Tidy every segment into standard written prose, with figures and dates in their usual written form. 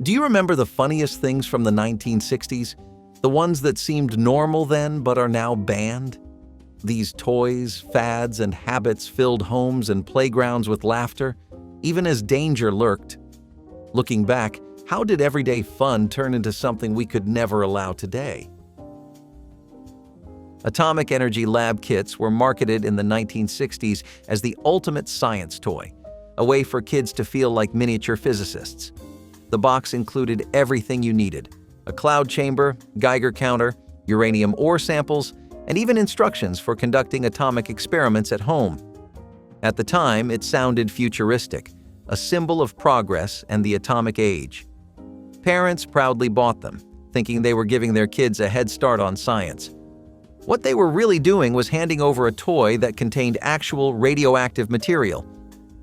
Do you remember the funniest things from the 1960s? The ones that seemed normal then but are now banned? These toys, fads, and habits filled homes and playgrounds with laughter, even as danger lurked. Looking back, how did everyday fun turn into something we could never allow today? Atomic energy lab kits were marketed in the 1960s as the ultimate science toy, a way for kids to feel like miniature physicists. The box included everything you needed: a cloud chamber, Geiger counter, uranium ore samples, and even instructions for conducting atomic experiments at home. At the time, it sounded futuristic, a symbol of progress and the atomic age. Parents proudly bought them, thinking they were giving their kids a head start on science. What they were really doing was handing over a toy that contained actual radioactive material.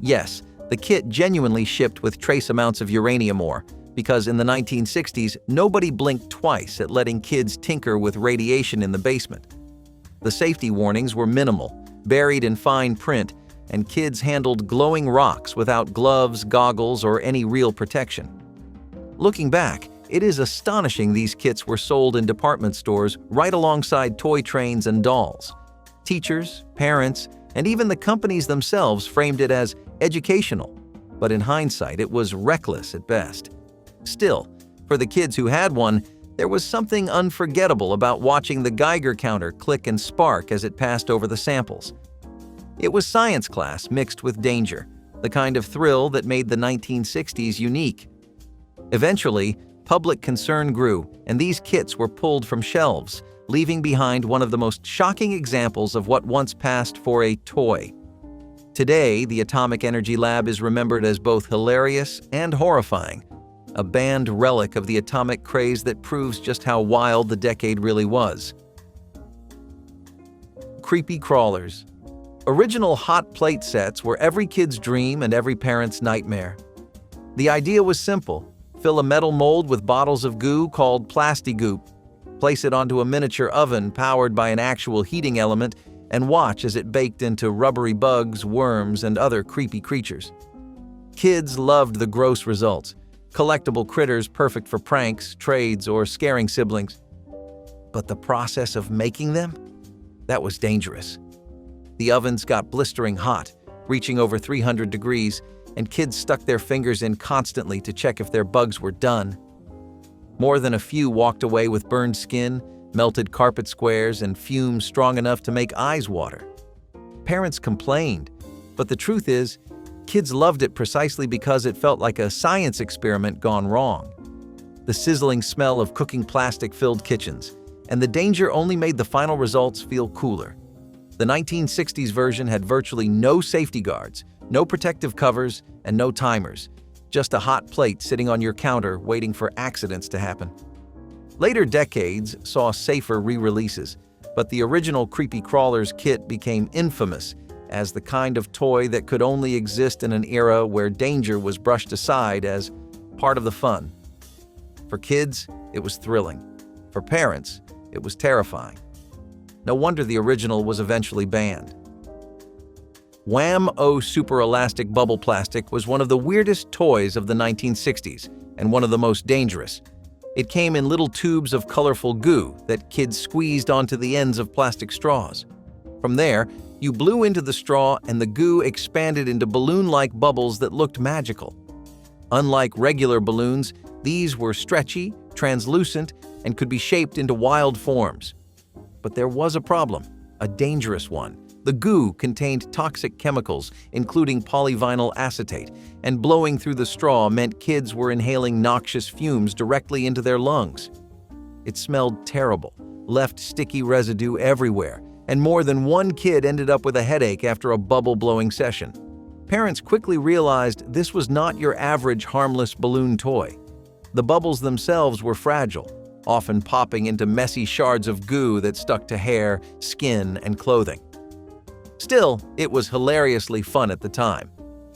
Yes, the kit genuinely shipped with trace amounts of uranium ore, because in the 1960s, nobody blinked twice at letting kids tinker with radiation in the basement. The safety warnings were minimal, buried in fine print, and kids handled glowing rocks without gloves, goggles, or any real protection. Looking back, it is astonishing these kits were sold in department stores right alongside toy trains and dolls. Teachers, parents, and even the companies themselves framed it as educational, but in hindsight, it was reckless at best. Still, for the kids who had one, there was something unforgettable about watching the Geiger counter click and spark as it passed over the samples. It was science class mixed with danger, the kind of thrill that made the 1960s unique. Eventually, public concern grew, and these kits were pulled from shelves, leaving behind one of the most shocking examples of what once passed for a toy. Today, the Atomic Energy Lab is remembered as both hilarious and horrifying, a banned relic of the atomic craze that proves just how wild the decade really was. Creepy crawlers. Original hot plate sets were every kid's dream and every parent's nightmare. The idea was simple: fill a metal mold with bottles of goo called Plastigoop, place it onto a miniature oven powered by an actual heating element, and watch as it baked into rubbery bugs, worms, and other creepy creatures. Kids loved the gross results: collectible critters perfect for pranks, trades, or scaring siblings. But the process of making them? That was dangerous. The ovens got blistering hot, reaching over 300 degrees, and kids stuck their fingers in constantly to check if their bugs were done. More than a few walked away with burned skin, melted carpet squares, and fumes strong enough to make eyes water. Parents complained, but the truth is, kids loved it precisely because it felt like a science experiment gone wrong. The sizzling smell of cooking plastic-filled kitchens, and the danger only made the final results feel cooler. The 1960s version had virtually no safety guards, no protective covers, and no timers, just a hot plate sitting on your counter waiting for accidents to happen. Later decades saw safer re-releases, but the original Creepy Crawlers kit became infamous as the kind of toy that could only exist in an era where danger was brushed aside as part of the fun. For kids, it was thrilling. For parents, it was terrifying. No wonder the original was eventually banned. Wham-O Super Elastic Bubble Plastic was one of the weirdest toys of the 1960s and one of the most dangerous. It came in little tubes of colorful goo that kids squeezed onto the ends of plastic straws. From there, you blew into the straw and the goo expanded into balloon-like bubbles that looked magical. Unlike regular balloons, these were stretchy, translucent, and could be shaped into wild forms. But there was a problem, a dangerous one. The goo contained toxic chemicals, including polyvinyl acetate, and blowing through the straw meant kids were inhaling noxious fumes directly into their lungs. It smelled terrible, left sticky residue everywhere, and more than one kid ended up with a headache after a bubble-blowing session. Parents quickly realized this was not your average harmless balloon toy. The bubbles themselves were fragile, often popping into messy shards of goo that stuck to hair, skin, and clothing. Still, it was hilariously fun at the time.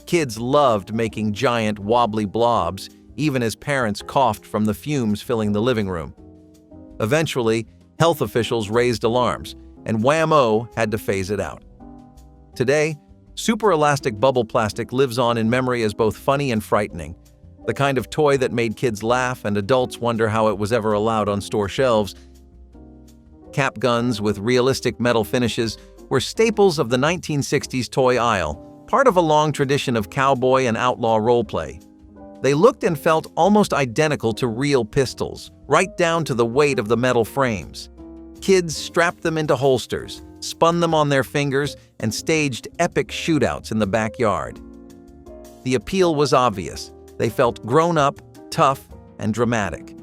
Kids loved making giant, wobbly blobs, even as parents coughed from the fumes filling the living room. Eventually, health officials raised alarms, and Wham-O had to phase it out. Today, super elastic bubble plastic lives on in memory as both funny and frightening. the kind of toy that made kids laugh and adults wonder how it was ever allowed on store shelves. Cap guns with realistic metal finishes were staples of the 1960s toy aisle, part of a long tradition of cowboy and outlaw roleplay. They looked and felt almost identical to real pistols, right down to the weight of the metal frames. Kids strapped them into holsters, spun them on their fingers, and staged epic shootouts in the backyard. The appeal was obvious. They felt grown-up, tough, and dramatic.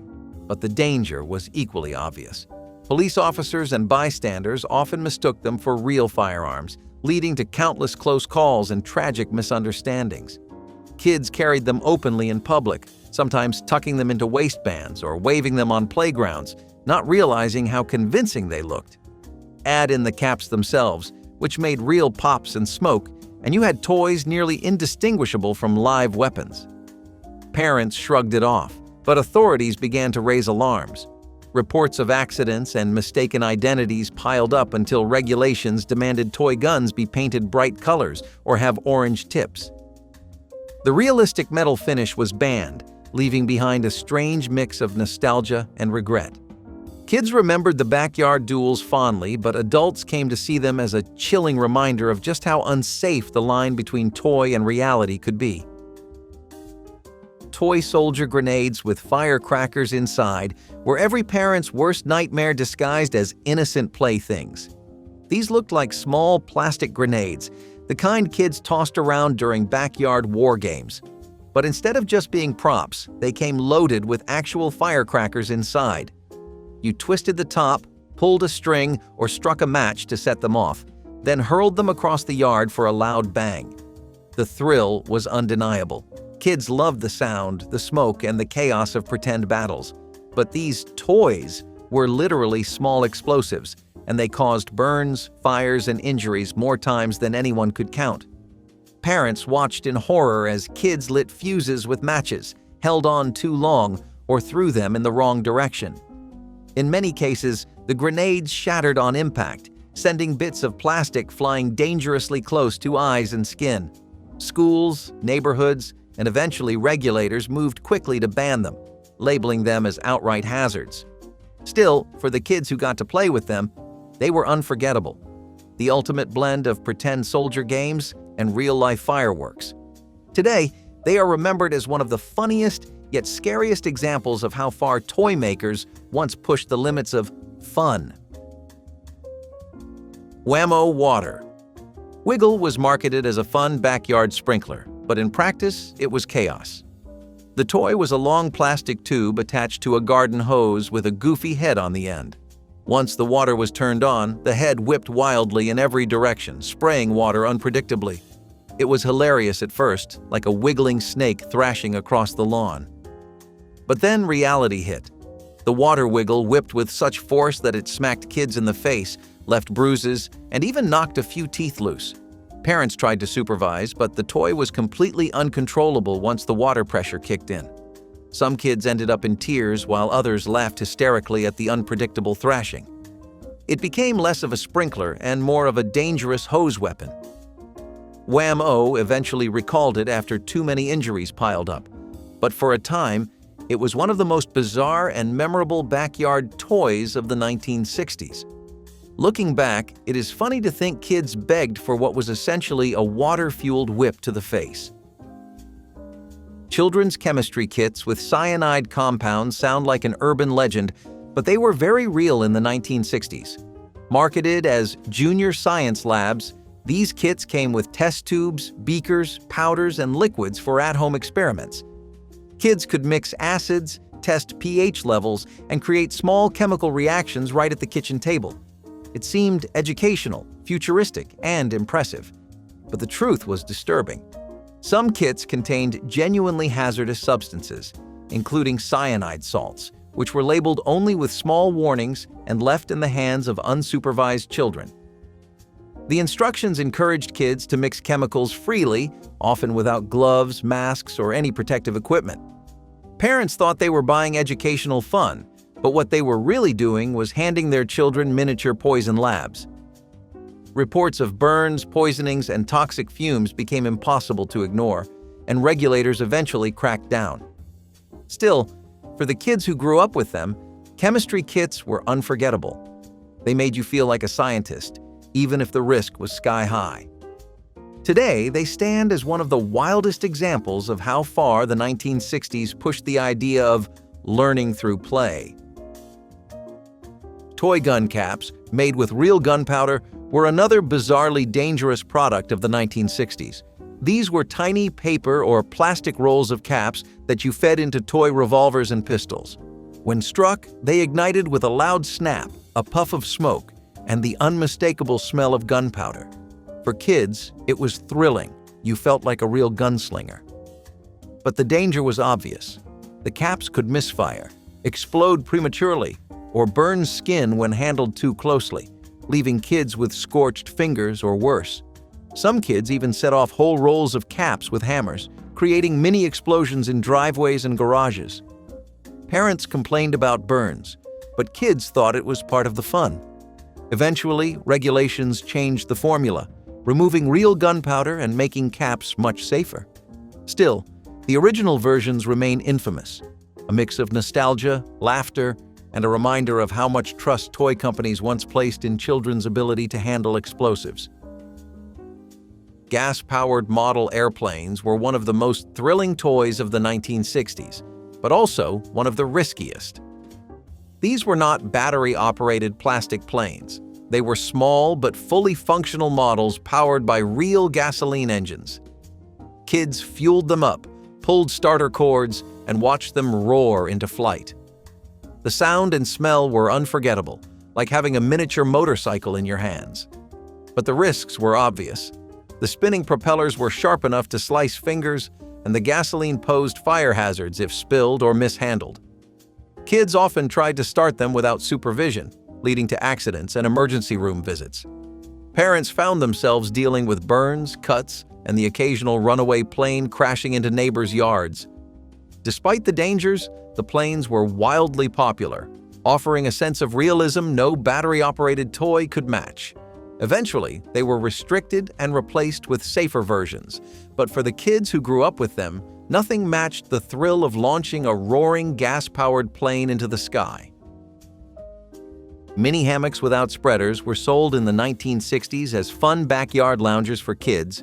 But the danger was equally obvious. Police officers and bystanders often mistook them for real firearms, leading to countless close calls and tragic misunderstandings. Kids carried them openly in public, sometimes tucking them into waistbands or waving them on playgrounds, not realizing how convincing they looked. Add in the caps themselves, which made real pops and smoke, and you had toys nearly indistinguishable from live weapons. Parents shrugged it off, but authorities began to raise alarms. Reports of accidents and mistaken identities piled up until regulations demanded toy guns be painted bright colors or have orange tips. The realistic metal finish was banned, leaving behind a strange mix of nostalgia and regret. Kids remembered the backyard duels fondly, but adults came to see them as a chilling reminder of just how unsafe the line between toy and reality could be. Toy soldier grenades with firecrackers inside were every parent's worst nightmare disguised as innocent playthings. These looked like small plastic grenades, the kind kids tossed around during backyard war games. But instead of just being props, they came loaded with actual firecrackers inside. You twisted the top, pulled a string, or struck a match to set them off, then hurled them across the yard for a loud bang. The thrill was undeniable. Kids loved the sound, the smoke, and the chaos of pretend battles. But these toys were literally small explosives, and they caused burns, fires, and injuries more times than anyone could count. Parents watched in horror as kids lit fuses with matches, held on too long, or threw them in the wrong direction. In many cases, the grenades shattered on impact, sending bits of plastic flying dangerously close to eyes and skin. Schools, neighborhoods, and eventually regulators moved quickly to ban them, labeling them as outright hazards. Still, for the kids who got to play with them, they were unforgettable. The ultimate blend of pretend soldier games and real-life fireworks. Today, they are remembered as one of the funniest yet scariest examples of how far toy makers once pushed the limits of fun. Whammo Water. Wiggle was marketed as a fun backyard sprinkler, but in practice, it was chaos. The toy was a long plastic tube attached to a garden hose with a goofy head on the end. Once the water was turned on, the head whipped wildly in every direction, spraying water unpredictably. It was hilarious at first, like a wiggling snake thrashing across the lawn. But then reality hit. The water wiggle whipped with such force that it smacked kids in the face, left bruises, and even knocked a few teeth loose. Parents tried to supervise, but the toy was completely uncontrollable once the water pressure kicked in. Some kids ended up in tears while others laughed hysterically at the unpredictable thrashing. It became less of a sprinkler and more of a dangerous hose weapon. Whammo eventually recalled it after too many injuries piled up, but for a time, it was one of the most bizarre and memorable backyard toys of the 1960s. Looking back, it is funny to think kids begged for what was essentially a water-fueled whip to the face. Children's chemistry kits with cyanide compounds sound like an urban legend, but they were very real in the 1960s. Marketed as junior science labs, these kits came with test tubes, beakers, powders, and liquids for at-home experiments. Kids could mix acids, test pH levels, and create small chemical reactions right at the kitchen table. It seemed educational, futuristic, and impressive. But the truth was disturbing. Some kits contained genuinely hazardous substances, including cyanide salts, which were labeled only with small warnings and left in the hands of unsupervised children. The instructions encouraged kids to mix chemicals freely, often without gloves, masks, or any protective equipment. Parents thought they were buying educational fun, but what they were really doing was handing their children miniature poison labs. Reports of burns, poisonings, and toxic fumes became impossible to ignore, and regulators eventually cracked down. Still, for the kids who grew up with them, chemistry kits were unforgettable. They made you feel like a scientist, even if the risk was sky high. Today, they stand as one of the wildest examples of how far the 1960s pushed the idea of learning through play. Toy gun caps, made with real gunpowder, were another bizarrely dangerous product of the 1960s. These were tiny paper or plastic rolls of caps that you fed into toy revolvers and pistols. When struck, they ignited with a loud snap, a puff of smoke, and the unmistakable smell of gunpowder. For kids, it was thrilling. You felt like a real gunslinger. But the danger was obvious. The caps could misfire, explode prematurely, or burn skin when handled too closely, leaving kids with scorched fingers or worse. Some kids even set off whole rolls of caps with hammers, creating mini explosions in driveways and garages. Parents complained about burns, but kids thought it was part of the fun. Eventually, regulations changed the formula, removing real gunpowder and making caps much safer. Still, the original versions remain infamous, a mix of nostalgia, laughter, and a reminder of how much trust toy companies once placed in children's ability to handle explosives. Gas-powered model airplanes were one of the most thrilling toys of the 1960s, but also one of the riskiest. These were not battery-operated plastic planes. They were small but fully functional models powered by real gasoline engines. Kids fueled them up, pulled starter cords, and watched them roar into flight. The sound and smell were unforgettable, like having a miniature motorcycle in your hands. But the risks were obvious. The spinning propellers were sharp enough to slice fingers, and the gasoline posed fire hazards if spilled or mishandled. Kids often tried to start them without supervision, leading to accidents and emergency room visits. Parents found themselves dealing with burns, cuts, and the occasional runaway plane crashing into neighbors' yards. Despite the dangers, the planes were wildly popular, offering a sense of realism no battery-operated toy could match. Eventually, they were restricted and replaced with safer versions, but for the kids who grew up with them, nothing matched the thrill of launching a roaring gas-powered plane into the sky. Mini hammocks without spreaders were sold in the 1960s as fun backyard loungers for kids,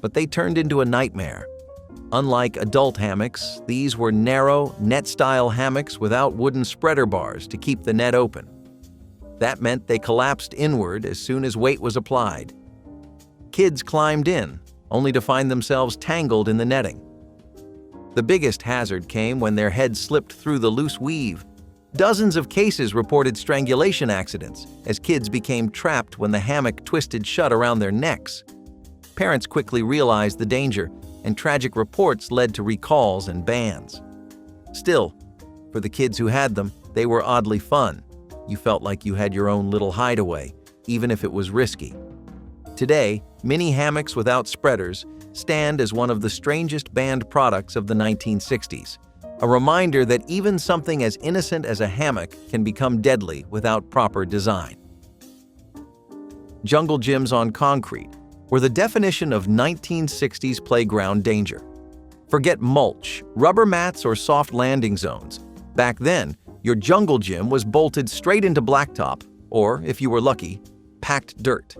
but they turned into a nightmare. Unlike adult hammocks, these were narrow, net-style hammocks without wooden spreader bars to keep the net open. That meant they collapsed inward as soon as weight was applied. Kids climbed in, only to find themselves tangled in the netting. The biggest hazard came when their head slipped through the loose weave. Dozens of cases reported strangulation accidents as kids became trapped when the hammock twisted shut around their necks. Parents quickly realized the danger, and tragic reports led to recalls and bans. Still, for the kids who had them, they were oddly fun. You felt like you had your own little hideaway, even if it was risky. Today, mini hammocks without spreaders stand as one of the strangest banned products of the 1960s, a reminder that even something as innocent as a hammock can become deadly without proper design. Jungle gyms on concrete were the definition of 1960s playground danger. Forget mulch, rubber mats, or soft landing zones. Back then, your jungle gym was bolted straight into blacktop, or, if you were lucky, packed dirt.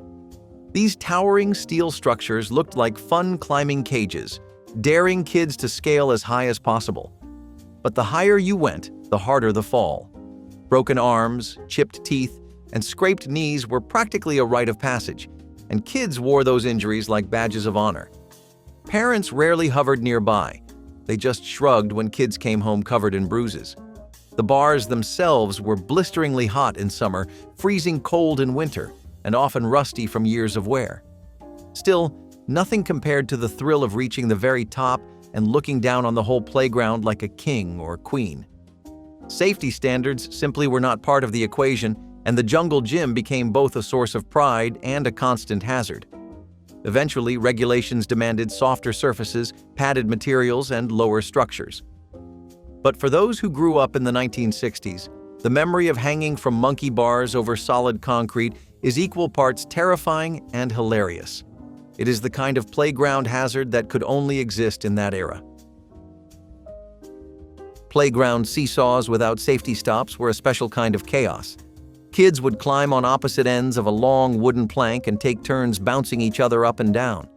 These towering steel structures looked like fun climbing cages, daring kids to scale as high as possible. But the higher you went, the harder the fall. Broken arms, chipped teeth, and scraped knees were practically a rite of passage, and kids wore those injuries like badges of honor. Parents rarely hovered nearby. They just shrugged when kids came home covered in bruises. The bars themselves were blisteringly hot in summer, freezing cold in winter, and often rusty from years of wear. Still, nothing compared to the thrill of reaching the very top and looking down on the whole playground like a king or queen. Safety standards simply were not part of the equation, and the jungle gym became both a source of pride and a constant hazard. Eventually, regulations demanded softer surfaces, padded materials, and lower structures. But for those who grew up in the 1960s, the memory of hanging from monkey bars over solid concrete is equal parts terrifying and hilarious. It is the kind of playground hazard that could only exist in that era. Playground seesaws without safety stops were a special kind of chaos. Kids would climb on opposite ends of a long wooden plank and take turns bouncing each other up and down.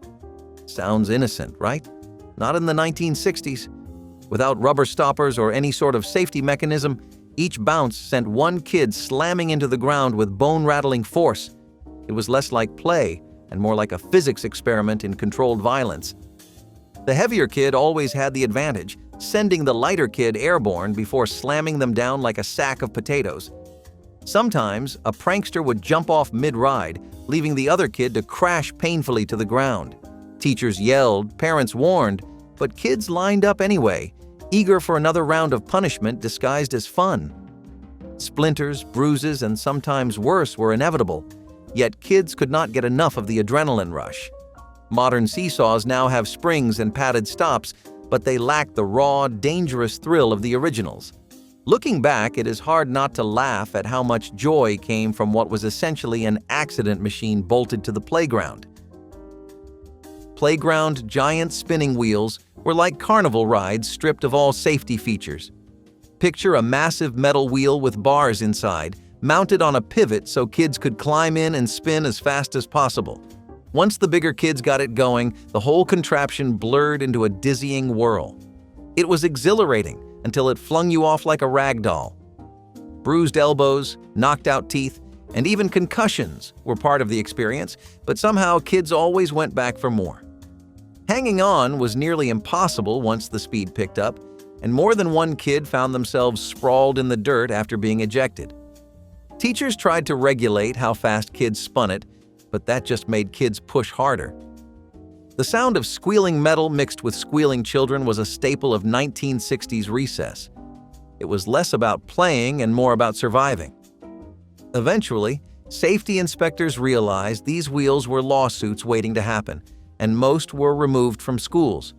Sounds innocent, right? Not in the 1960s. Without rubber stoppers or any sort of safety mechanism, each bounce sent one kid slamming into the ground with bone-rattling force. It was less like play and more like a physics experiment in controlled violence. The heavier kid always had the advantage, sending the lighter kid airborne before slamming them down like a sack of potatoes. Sometimes, a prankster would jump off mid-ride, leaving the other kid to crash painfully to the ground. Teachers yelled, parents warned, but kids lined up anyway, eager for another round of punishment disguised as fun. Splinters, bruises, and sometimes worse were inevitable, yet kids could not get enough of the adrenaline rush. Modern seesaws now have springs and padded stops, but they lack the raw, dangerous thrill of the originals. Looking back, it is hard not to laugh at how much joy came from what was essentially an accident machine bolted to the playground. Playground giant spinning wheels were like carnival rides stripped of all safety features. Picture a massive metal wheel with bars inside, mounted on a pivot so kids could climb in and spin as fast as possible. Once the bigger kids got it going, the whole contraption blurred into a dizzying whirl. It was exhilarating until it flung you off like a rag doll. Bruised elbows, knocked out teeth, and even concussions were part of the experience, but somehow kids always went back for more. Hanging on was nearly impossible once the speed picked up, and more than one kid found themselves sprawled in the dirt after being ejected. Teachers tried to regulate how fast kids spun it, but that just made kids push harder. The sound of squealing metal mixed with squealing children was a staple of 1960s recess. It was less about playing and more about surviving. Eventually, safety inspectors realized these wheels were lawsuits waiting to happen, and most were removed from schools.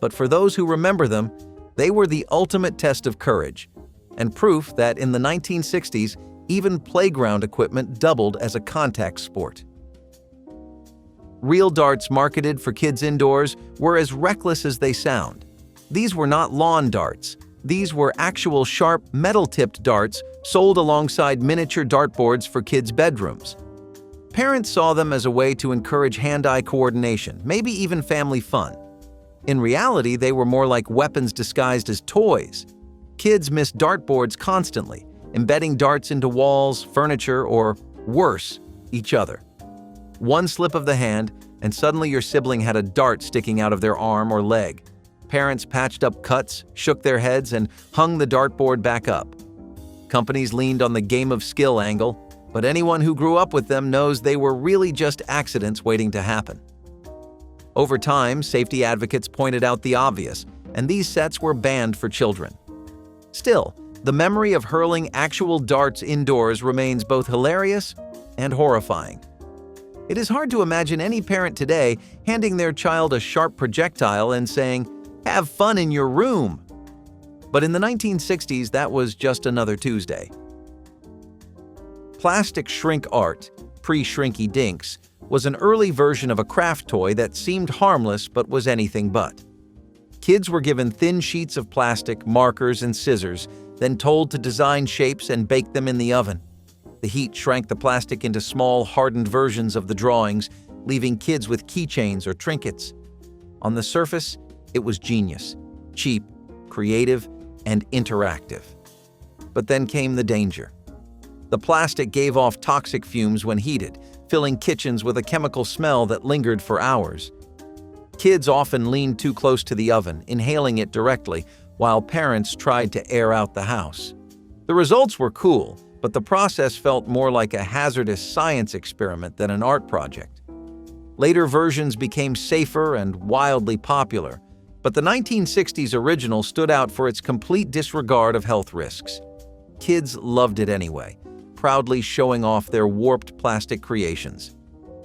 But for those who remember them, they were the ultimate test of courage, and proof that in the 1960s, even playground equipment doubled as a contact sport. Real darts marketed for kids indoors were as reckless as they sound. These were not lawn darts. These were actual sharp, metal-tipped darts sold alongside miniature dartboards for kids' bedrooms. Parents saw them as a way to encourage hand-eye coordination, maybe even family fun. In reality, they were more like weapons disguised as toys. Kids missed dartboards constantly, embedding darts into walls, furniture, or, worse, each other. One slip of the hand, and suddenly your sibling had a dart sticking out of their arm or leg. Parents patched up cuts, shook their heads, and hung the dartboard back up. Companies leaned on the game of skill angle, but anyone who grew up with them knows they were really just accidents waiting to happen. Over time, safety advocates pointed out the obvious, and these sets were banned for children. Still, the memory of hurling actual darts indoors remains both hilarious and horrifying. It is hard to imagine any parent today handing their child a sharp projectile and saying, "Have fun in your room." But in the 1960s, that was just another Tuesday. Plastic shrink art, pre-Shrinky Dinks, was an early version of a craft toy that seemed harmless but was anything but. Kids were given thin sheets of plastic, markers, and scissors, then told to design shapes and bake them in the oven. The heat shrank the plastic into small, hardened versions of the drawings, leaving kids with keychains or trinkets. On the surface, it was genius, cheap, creative, and interactive. But then came the danger. The plastic gave off toxic fumes when heated, filling kitchens with a chemical smell that lingered for hours. Kids often leaned too close to the oven, inhaling it directly, while parents tried to air out the house. The results were cool, but the process felt more like a hazardous science experiment than an art project. Later versions became safer and wildly popular, but the 1960s original stood out for its complete disregard of health risks. Kids loved it anyway, proudly showing off their warped plastic creations.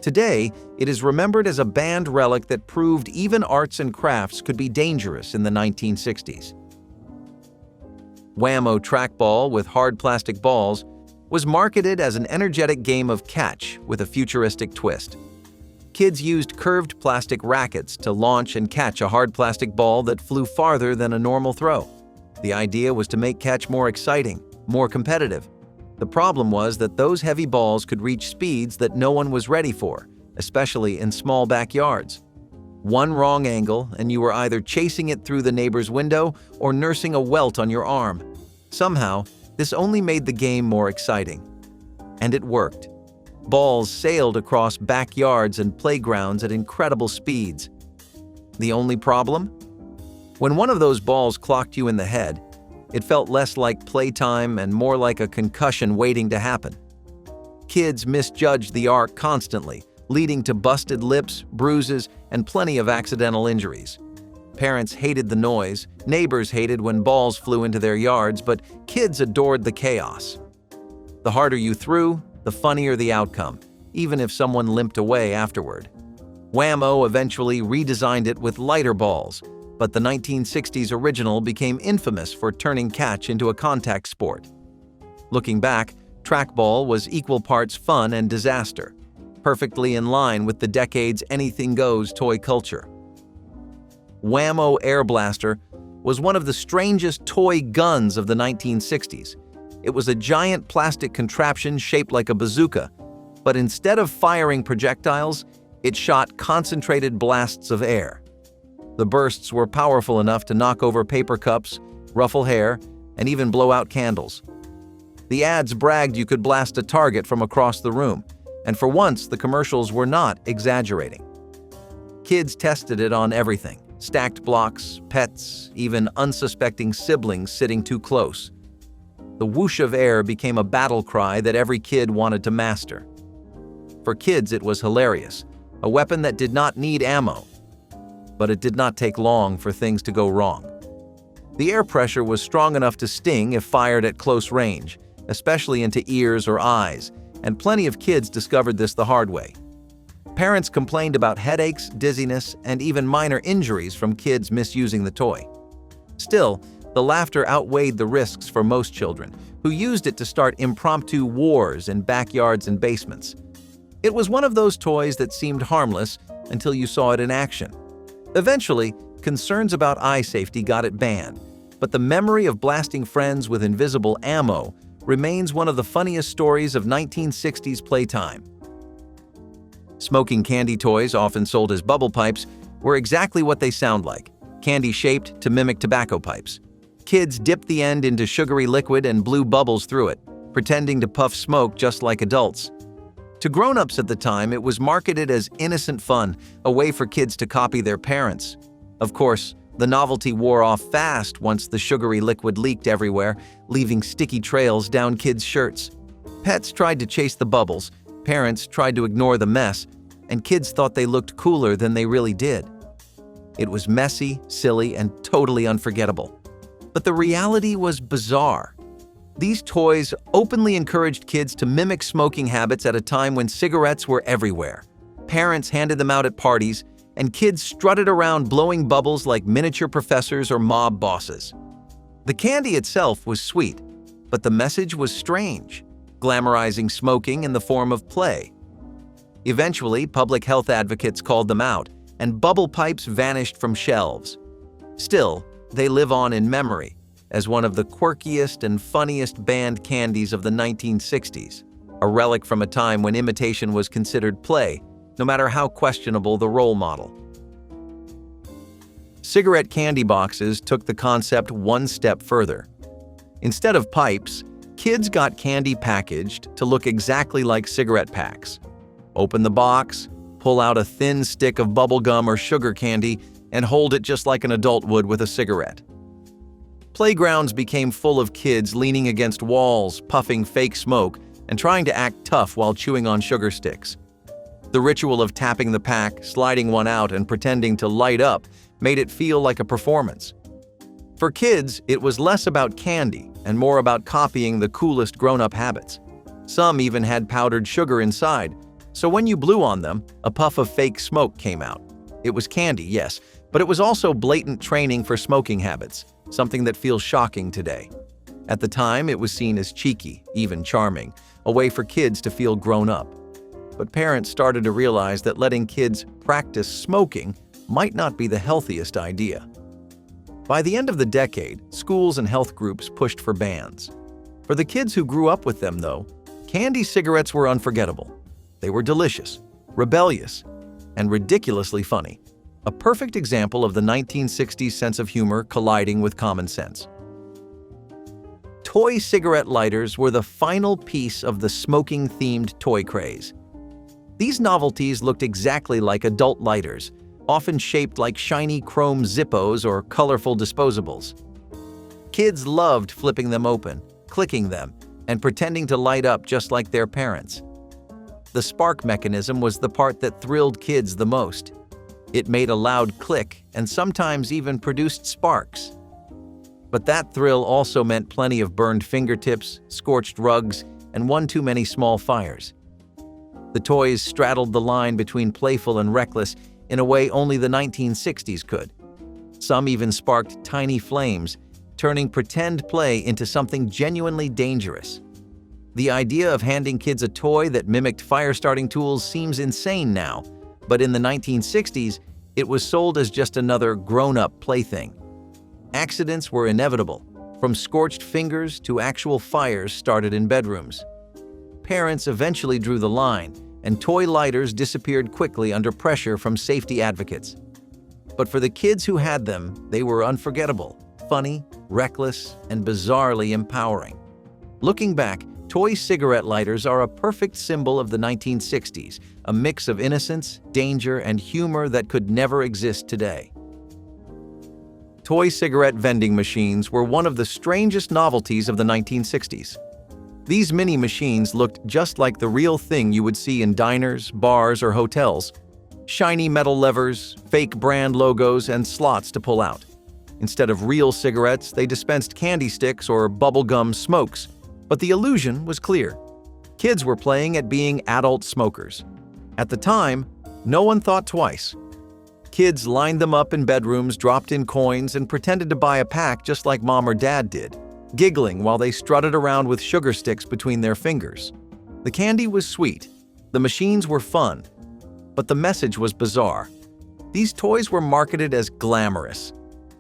Today, it is remembered as a banned relic that proved even arts and crafts could be dangerous in the 1960s. Whammo trackball with hard plastic balls was marketed as an energetic game of catch with a futuristic twist. Kids used curved plastic rackets to launch and catch a hard plastic ball that flew farther than a normal throw. The idea was to make catch more exciting, more competitive. The problem was that those heavy balls could reach speeds that no one was ready for, especially in small backyards. One wrong angle, and you were either chasing it through the neighbor's window or nursing a welt on your arm. Somehow, this only made the game more exciting. And it worked. Balls sailed across backyards and playgrounds at incredible speeds. The only problem? When one of those balls clocked you in the head, it felt less like playtime and more like a concussion waiting to happen. Kids misjudged the arc constantly, leading to busted lips, bruises, and plenty of accidental injuries. Parents hated the noise, neighbors hated when balls flew into their yards, but kids adored the chaos. The harder you threw, the funnier the outcome, even if someone limped away afterward. Whammo eventually redesigned it with lighter balls, but the 1960s original became infamous for turning catch into a contact sport. Looking back, trackball was equal parts fun and disaster, perfectly in line with the decade's anything-goes toy culture. Whammo Air Blaster was one of the strangest toy guns of the 1960s. It was a giant plastic contraption shaped like a bazooka, but instead of firing projectiles, it shot concentrated blasts of air. The bursts were powerful enough to knock over paper cups, ruffle hair, and even blow out candles. The ads bragged you could blast a target from across the room, and for once the commercials were not exaggerating. Kids tested it on everything: stacked blocks, pets, even unsuspecting siblings sitting too close. The whoosh of air became a battle cry that every kid wanted to master. For kids, it was hilarious, a weapon that did not need ammo. But it did not take long for things to go wrong. The air pressure was strong enough to sting if fired at close range, especially into ears or eyes, and plenty of kids discovered this the hard way. Parents complained about headaches, dizziness, and even minor injuries from kids misusing the toy. Still, the laughter outweighed the risks for most children, who used it to start impromptu wars in backyards and basements. It was one of those toys that seemed harmless until you saw it in action. Eventually, concerns about eye safety got it banned, but the memory of blasting friends with invisible ammo remains one of the funniest stories of 1960s playtime. Smoking candy toys, often sold as bubble pipes, were exactly what they sound like, candy-shaped to mimic tobacco pipes. Kids dipped the end into sugary liquid and blew bubbles through it, pretending to puff smoke just like adults. To grown-ups at the time, it was marketed as innocent fun, a way for kids to copy their parents. Of course, the novelty wore off fast once the sugary liquid leaked everywhere, leaving sticky trails down kids' shirts. Pets tried to chase the bubbles, parents tried to ignore the mess, and kids thought they looked cooler than they really did. It was messy, silly, and totally unforgettable. But the reality was bizarre. These toys openly encouraged kids to mimic smoking habits at a time when cigarettes were everywhere. Parents handed them out at parties, and kids strutted around blowing bubbles like miniature professors or mob bosses. The candy itself was sweet, but the message was strange, glamorizing smoking in the form of play. Eventually, public health advocates called them out, and bubble pipes vanished from shelves. Still, they live on in memory as one of the quirkiest and funniest banned candies of the 1960s, a relic from a time when imitation was considered play, no matter how questionable the role model. Cigarette candy boxes took the concept one step further. Instead of pipes, kids got candy packaged to look exactly like cigarette packs. Open the box, pull out a thin stick of bubble gum or sugar candy, and hold it just like an adult would with a cigarette. Playgrounds became full of kids leaning against walls, puffing fake smoke, and trying to act tough while chewing on sugar sticks. The ritual of tapping the pack, sliding one out, and pretending to light up made it feel like a performance. For kids, it was less about candy and more about copying the coolest grown-up habits. Some even had powdered sugar inside, so when you blew on them, a puff of fake smoke came out. It was candy, yes, but it was also blatant training for smoking habits, something that feels shocking today. At the time, it was seen as cheeky, even charming, a way for kids to feel grown up. But parents started to realize that letting kids practice smoking might not be the healthiest idea. By the end of the decade, schools and health groups pushed for bans. For the kids who grew up with them, though, candy cigarettes were unforgettable. They were delicious, rebellious, and ridiculously funny. A perfect example of the 1960s sense of humor colliding with common sense. Toy cigarette lighters were the final piece of the smoking-themed toy craze. These novelties looked exactly like adult lighters, often shaped like shiny chrome Zippos or colorful disposables. Kids loved flipping them open, clicking them, and pretending to light up just like their parents. The spark mechanism was the part that thrilled kids the most. It made a loud click and sometimes even produced sparks. But that thrill also meant plenty of burned fingertips, scorched rugs, and one too many small fires. The toys straddled the line between playful and reckless in a way only the 1960s could. Some even sparked tiny flames, turning pretend play into something genuinely dangerous. The idea of handing kids a toy that mimicked fire-starting tools seems insane now, but in the 1960s, it was sold as just another grown-up plaything. Accidents were inevitable, from scorched fingers to actual fires started in bedrooms. Parents eventually drew the line, and toy lighters disappeared quickly under pressure from safety advocates. But for the kids who had them, they were unforgettable, funny, reckless, and bizarrely empowering. Looking back, toy cigarette lighters are a perfect symbol of the 1960s, a mix of innocence, danger, and humor that could never exist today. Toy cigarette vending machines were one of the strangest novelties of the 1960s. These mini machines looked just like the real thing you would see in diners, bars, or hotels. Shiny metal levers, fake brand logos, and slots to pull out. Instead of real cigarettes, they dispensed candy sticks or bubblegum smokes. But the illusion was clear. Kids were playing at being adult smokers. At the time, no one thought twice. Kids lined them up in bedrooms, dropped in coins, and pretended to buy a pack just like mom or dad did, giggling while they strutted around with sugar sticks between their fingers. The candy was sweet, the machines were fun, but the message was bizarre. These toys were marketed as glamorous,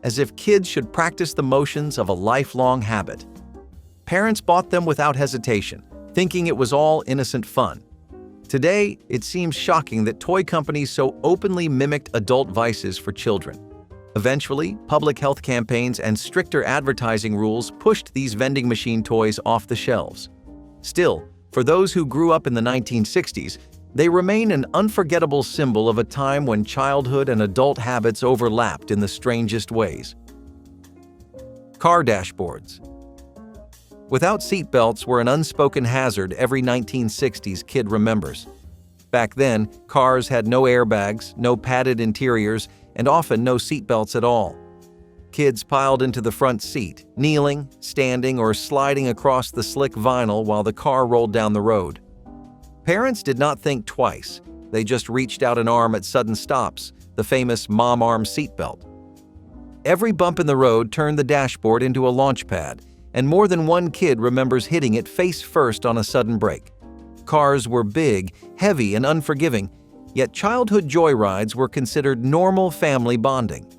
as if kids should practice the motions of a lifelong habit. Parents bought them without hesitation, thinking it was all innocent fun. Today, it seems shocking that toy companies so openly mimicked adult vices for children. Eventually, public health campaigns and stricter advertising rules pushed these vending machine toys off the shelves. Still, for those who grew up in the 1960s, they remain an unforgettable symbol of a time when childhood and adult habits overlapped in the strangest ways. Car dashboards. Without seatbelts were an unspoken hazard every 1960s kid remembers. Back then, cars had no airbags, no padded interiors, and often no seatbelts at all. Kids piled into the front seat, kneeling, standing, or sliding across the slick vinyl while the car rolled down the road. Parents did not think twice. They just reached out an arm at sudden stops, the famous mom arm seatbelt. Every bump in the road turned the dashboard into a launch pad, and more than one kid remembers hitting it face first on a sudden break. Cars were big, heavy, and unforgiving, yet childhood joyrides were considered normal family bonding.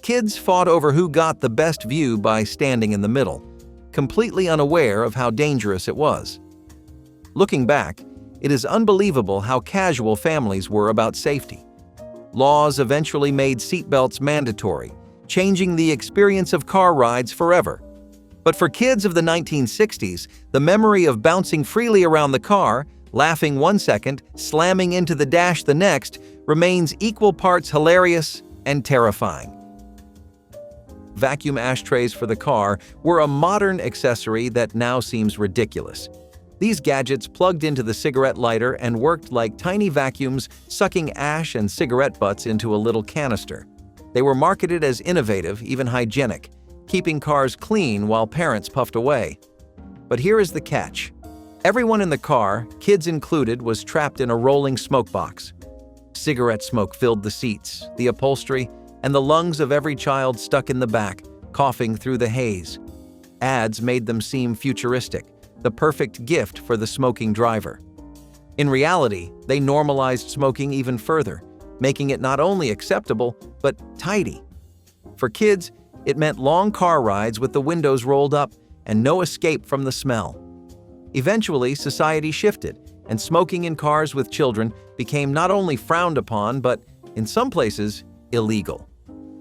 Kids fought over who got the best view by standing in the middle, completely unaware of how dangerous it was. Looking back, it is unbelievable how casual families were about safety. Laws eventually made seatbelts mandatory, changing the experience of car rides forever. But for kids of the 1960s, the memory of bouncing freely around the car, laughing one second, slamming into the dash the next, remains equal parts hilarious and terrifying. Vacuum ashtrays for the car were a modern accessory that now seems ridiculous. These gadgets plugged into the cigarette lighter and worked like tiny vacuums, sucking ash and cigarette butts into a little canister. They were marketed as innovative, even hygienic, keeping cars clean while parents puffed away. But here is the catch. Everyone in the car, kids included, was trapped in a rolling smoke box. Cigarette smoke filled the seats, the upholstery, and the lungs of every child stuck in the back, coughing through the haze. Ads made them seem futuristic, the perfect gift for the smoking driver. In reality, they normalized smoking even further, making it not only acceptable, but tidy. For kids, It meant long car rides with the windows rolled up and no escape from the smell. Eventually, society shifted, and smoking in cars with children became not only frowned upon, but, in some places, illegal.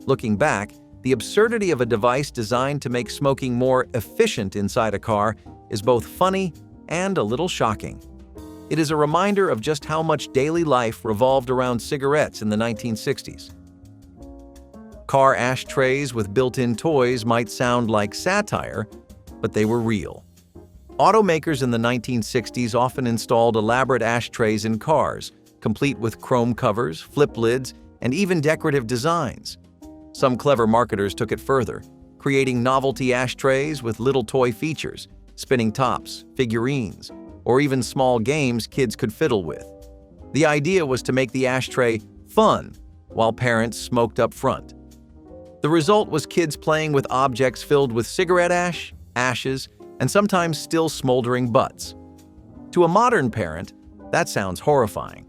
Looking back, the absurdity of a device designed to make smoking more efficient inside a car is both funny and a little shocking. It is a reminder of just how much daily life revolved around cigarettes in the 1960s. Car ashtrays with built-in toys might sound like satire, but they were real. Automakers in the 1960s often installed elaborate ashtrays in cars, complete with chrome covers, flip lids, and even decorative designs. Some clever marketers took it further, creating novelty ashtrays with little toy features, spinning tops, figurines, or even small games kids could fiddle with. The idea was to make the ashtray fun while parents smoked up front. The result was kids playing with objects filled with cigarette ash, ashes, and sometimes still smoldering butts. To a modern parent, that sounds horrifying.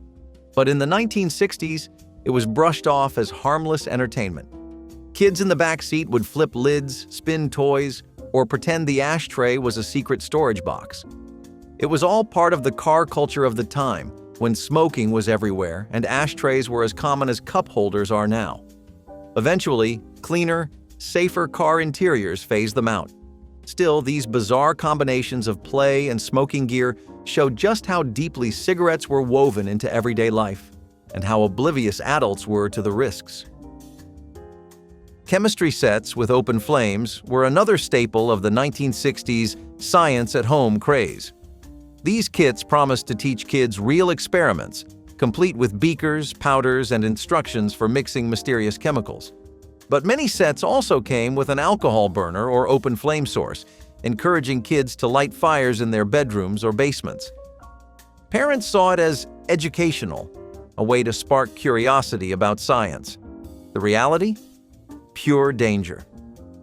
But in the 1960s, it was brushed off as harmless entertainment. Kids in the back seat would flip lids, spin toys, or pretend the ashtray was a secret storage box. It was all part of the car culture of the time, when smoking was everywhere and ashtrays were as common as cup holders are now. Eventually, cleaner, safer car interiors phased them out. Still, these bizarre combinations of play and smoking gear showed just how deeply cigarettes were woven into everyday life, and how oblivious adults were to the risks. Chemistry sets with open flames were another staple of the 1960s science-at-home craze. These kits promised to teach kids real experiments, complete with beakers, powders, and instructions for mixing mysterious chemicals. But many sets also came with an alcohol burner or open flame source, encouraging kids to light fires in their bedrooms or basements. Parents saw it as educational, a way to spark curiosity about science. The reality? Pure danger.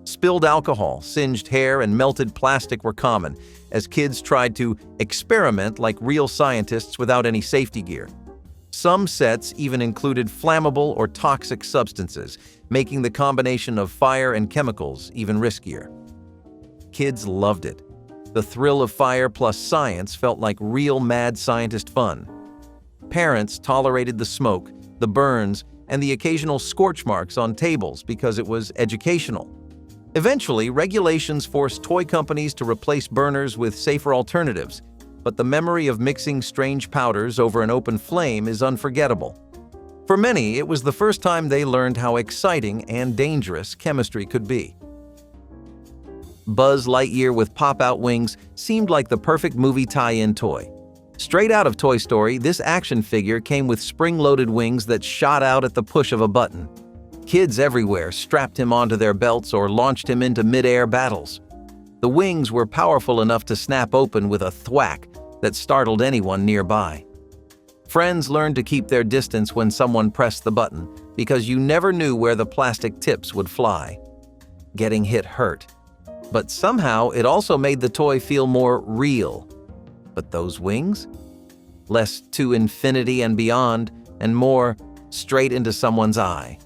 Spilled alcohol, singed hair, and melted plastic were common, as kids tried to experiment like real scientists without any safety gear. Some sets even included flammable or toxic substances, making the combination of fire and chemicals even riskier. Kids loved it. The thrill of fire plus science felt like real mad scientist fun. Parents tolerated the smoke, the burns, and the occasional scorch marks on tables because it was educational. Eventually, regulations forced toy companies to replace burners with safer alternatives, but the memory of mixing strange powders over an open flame is unforgettable. For many, it was the first time they learned how exciting and dangerous chemistry could be. Buzz Lightyear with pop-out wings seemed like the perfect movie tie-in toy. Straight out of Toy Story, this action figure came with spring-loaded wings that shot out at the push of a button. Kids everywhere strapped him onto their belts or launched him into mid-air battles. The wings were powerful enough to snap open with a thwack that startled anyone nearby. Friends learned to keep their distance when someone pressed the button, because you never knew where the plastic tips would fly. Getting hit hurt. But somehow it also made the toy feel more real. But those wings? Less to infinity and beyond, and more straight into someone's eye.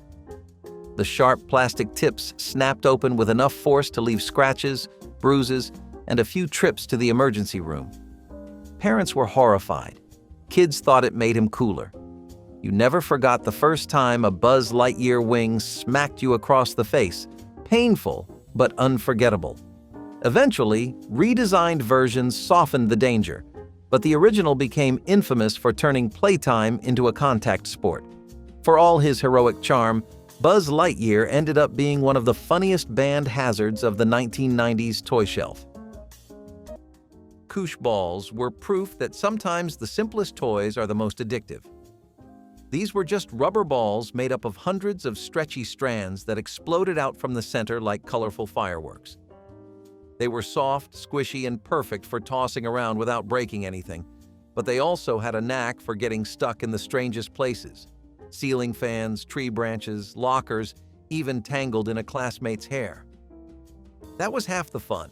The sharp plastic tips snapped open with enough force to leave scratches, bruises, and a few trips to the emergency room. Parents were horrified. Kids thought it made him cooler. You never forgot the first time a Buzz Lightyear wing smacked you across the face. Painful, but unforgettable. Eventually, redesigned versions softened the danger, but the original became infamous for turning playtime into a contact sport. For all his heroic charm, Buzz Lightyear ended up being one of the funniest banned hazards of the 1990s toy shelf. Koosh balls were proof that sometimes the simplest toys are the most addictive. These were just rubber balls made up of hundreds of stretchy strands that exploded out from the center like colorful fireworks. They were soft, squishy, and perfect for tossing around without breaking anything, but they also had a knack for getting stuck in the strangest places. Ceiling fans, tree branches, lockers, even tangled in a classmate's hair. That was half the fun.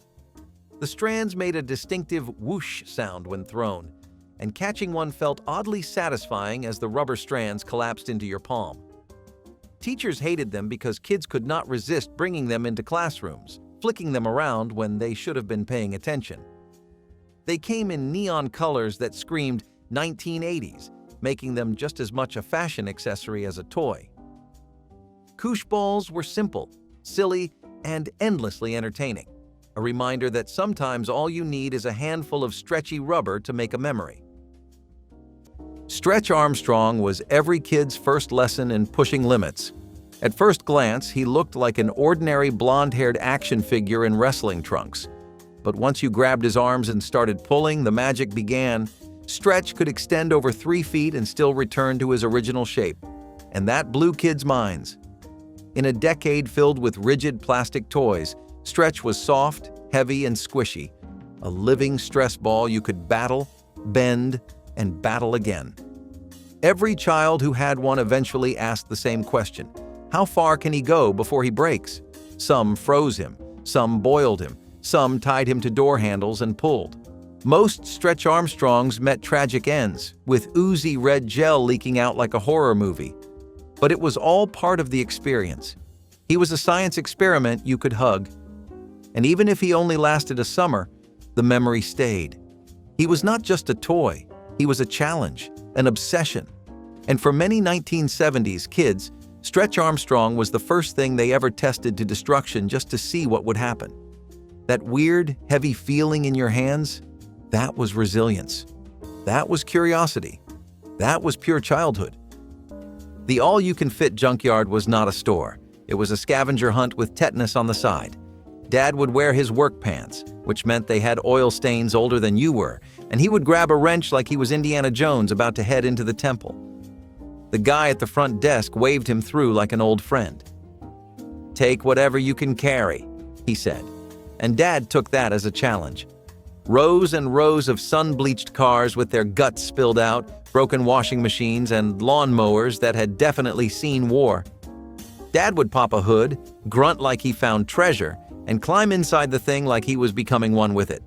The strands made a distinctive whoosh sound when thrown, and catching one felt oddly satisfying as the rubber strands collapsed into your palm. Teachers hated them because kids could not resist bringing them into classrooms, flicking them around when they should have been paying attention. They came in neon colors that screamed 1980s, making them just as much a fashion accessory as a toy. Koosh balls were simple, silly, and endlessly entertaining, a reminder that sometimes all you need is a handful of stretchy rubber to make a memory. Stretch Armstrong was every kid's first lesson in pushing limits. At first glance, he looked like an ordinary blonde-haired action figure in wrestling trunks. But once you grabbed his arms and started pulling, the magic began. Stretch could extend over 3 feet and still return to his original shape. And that blew kids' minds. In a decade filled with rigid plastic toys, Stretch was soft, heavy, and squishy. A living stress ball you could battle, bend, and battle again. Every child who had one eventually asked the same question: how far can he go before he breaks? Some froze him, some boiled him, some tied him to door handles and pulled. Most Stretch Armstrongs met tragic ends, with oozy red gel leaking out like a horror movie. But it was all part of the experience. He was a science experiment you could hug. And even if he only lasted a summer, the memory stayed. He was not just a toy. He was a challenge, an obsession. And for many 1970s kids, Stretch Armstrong was the first thing they ever tested to destruction just to see what would happen. That weird, heavy feeling in your hands, that was resilience. That was curiosity. That was pure childhood. The all-you-can-fit junkyard was not a store. It was a scavenger hunt with tetanus on the side. Dad would wear his work pants, which meant they had oil stains older than you were, and he would grab a wrench like he was Indiana Jones about to head into the temple. The guy at the front desk waved him through like an old friend. "Take whatever you can carry," he said, and Dad took that as a challenge. Rows and rows of sun-bleached cars with their guts spilled out, broken washing machines, and lawnmowers that had definitely seen war. Dad would pop a hood, grunt like he found treasure, and climb inside the thing like he was becoming one with it.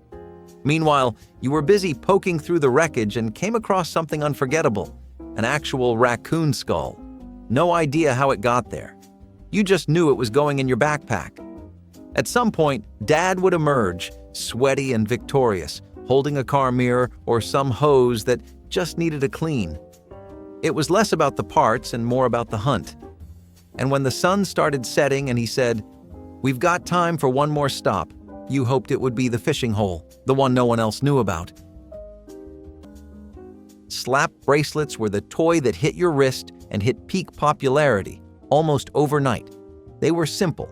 Meanwhile, you were busy poking through the wreckage and came across something unforgettable, an actual raccoon skull. No idea how it got there. You just knew it was going in your backpack. At some point, Dad would emerge, sweaty and victorious, holding a car mirror or some hose that just needed a clean. It was less about the parts and more about the hunt. And when the sun started setting and he said, "We've got time for one more stop," you hoped it would be the fishing hole, the one no one else knew about. Slap bracelets were the toy that hit your wrist and hit peak popularity, almost overnight. They were simple.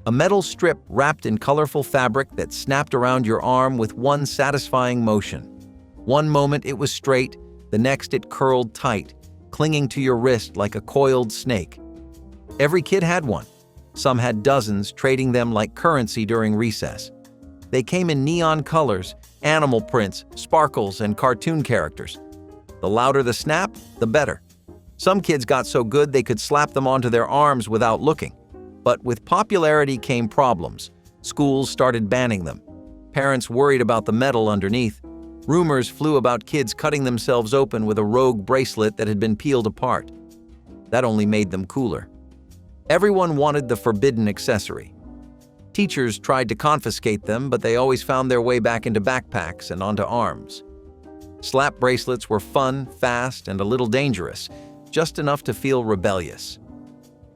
A metal strip wrapped in colorful fabric that snapped around your arm with one satisfying motion. One moment it was straight, the next it curled tight, clinging to your wrist like a coiled snake. Every kid had one. Some had dozens, trading them like currency during recess. They came in neon colors, animal prints, sparkles, and cartoon characters. The louder the snap, the better. Some kids got so good they could slap them onto their arms without looking. But with popularity came problems. Schools started banning them. Parents worried about the metal underneath. Rumors flew about kids cutting themselves open with a rogue bracelet that had been peeled apart. That only made them cooler. Everyone wanted the forbidden accessory. Teachers tried to confiscate them, but they always found their way back into backpacks and onto arms. Slap bracelets were fun, fast, and a little dangerous, just enough to feel rebellious.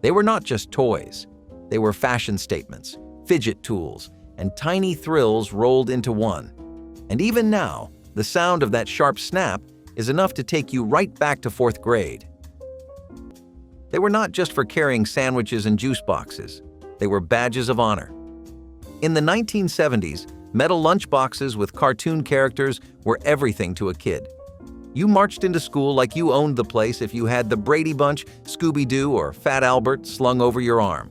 They were not just toys. They were fashion statements, fidget tools, and tiny thrills rolled into one. And even now, the sound of that sharp snap is enough to take you right back to 4th grade. They were not just for carrying sandwiches and juice boxes. They were badges of honor. In the 1970s, metal lunchboxes with cartoon characters were everything to a kid. You marched into school like you owned the place if you had the Brady Bunch, Scooby-Doo, or Fat Albert slung over your arm.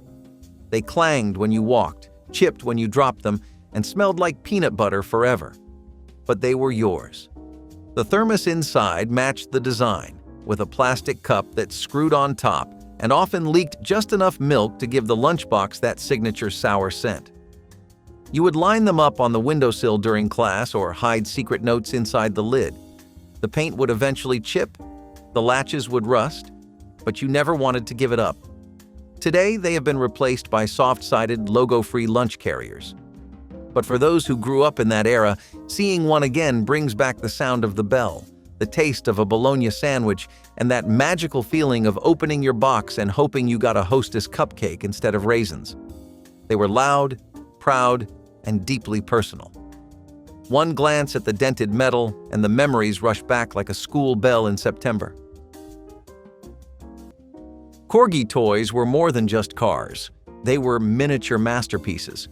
They clanged when you walked, chipped when you dropped them, and smelled like peanut butter forever. But they were yours. The thermos inside matched the design, with a plastic cup that screwed on top and often leaked just enough milk to give the lunchbox that signature sour scent. You would line them up on the windowsill during class or hide secret notes inside the lid. The paint would eventually chip, the latches would rust, but you never wanted to give it up. Today, they have been replaced by soft-sided, logo-free lunch carriers. But for those who grew up in that era, seeing one again brings back the sound of the bell, the taste of a bologna sandwich, and that magical feeling of opening your box and hoping you got a Hostess cupcake instead of raisins. They were loud, proud, and deeply personal. One glance at the dented metal, and the memories rush back like a school bell in September. Corgi toys were more than just cars. They were miniature masterpieces.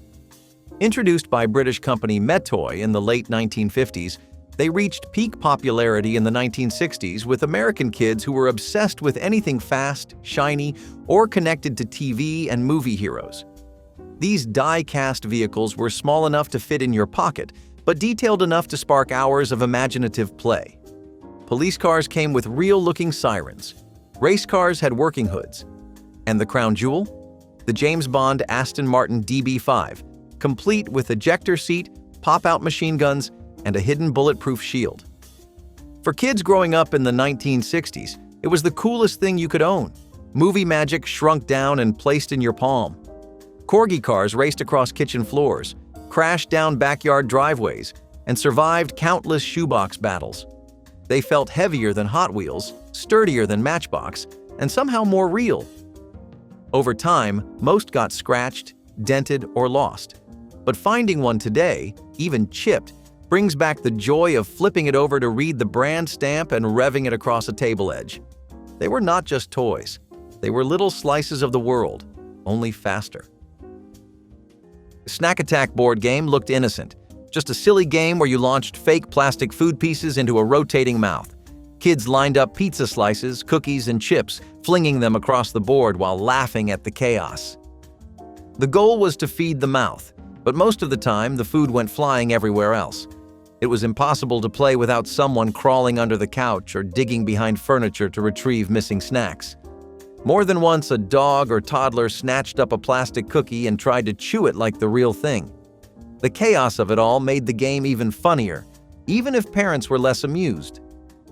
Introduced by British company Metoy in the late 1950s, they reached peak popularity in the 1960s with American kids who were obsessed with anything fast, shiny, or connected to TV and movie heroes. These die-cast vehicles were small enough to fit in your pocket, but detailed enough to spark hours of imaginative play. Police cars came with real-looking sirens. Race cars had working hoods. And the crown jewel? The James Bond Aston Martin DB5, complete with ejector seat, pop-out machine guns, and a hidden bulletproof shield. For kids growing up in the 1960s, it was the coolest thing you could own. Movie magic shrunk down and placed in your palm. Corgi cars raced across kitchen floors, crashed down backyard driveways, and survived countless shoebox battles. They felt heavier than Hot Wheels, sturdier than Matchbox, and somehow more real. Over time, most got scratched, dented, or lost. But finding one today, even chipped, brings back the joy of flipping it over to read the brand stamp and revving it across a table edge. They were not just toys. They were little slices of the world, only faster. The Snack Attack board game looked innocent. Just a silly game where you launched fake plastic food pieces into a rotating mouth. Kids lined up pizza slices, cookies, and chips, flinging them across the board while laughing at the chaos. The goal was to feed the mouth, but most of the time the food went flying everywhere else. It was impossible to play without someone crawling under the couch or digging behind furniture to retrieve missing snacks. More than once, a dog or toddler snatched up a plastic cookie and tried to chew it like the real thing. The chaos of it all made the game even funnier, even if parents were less amused.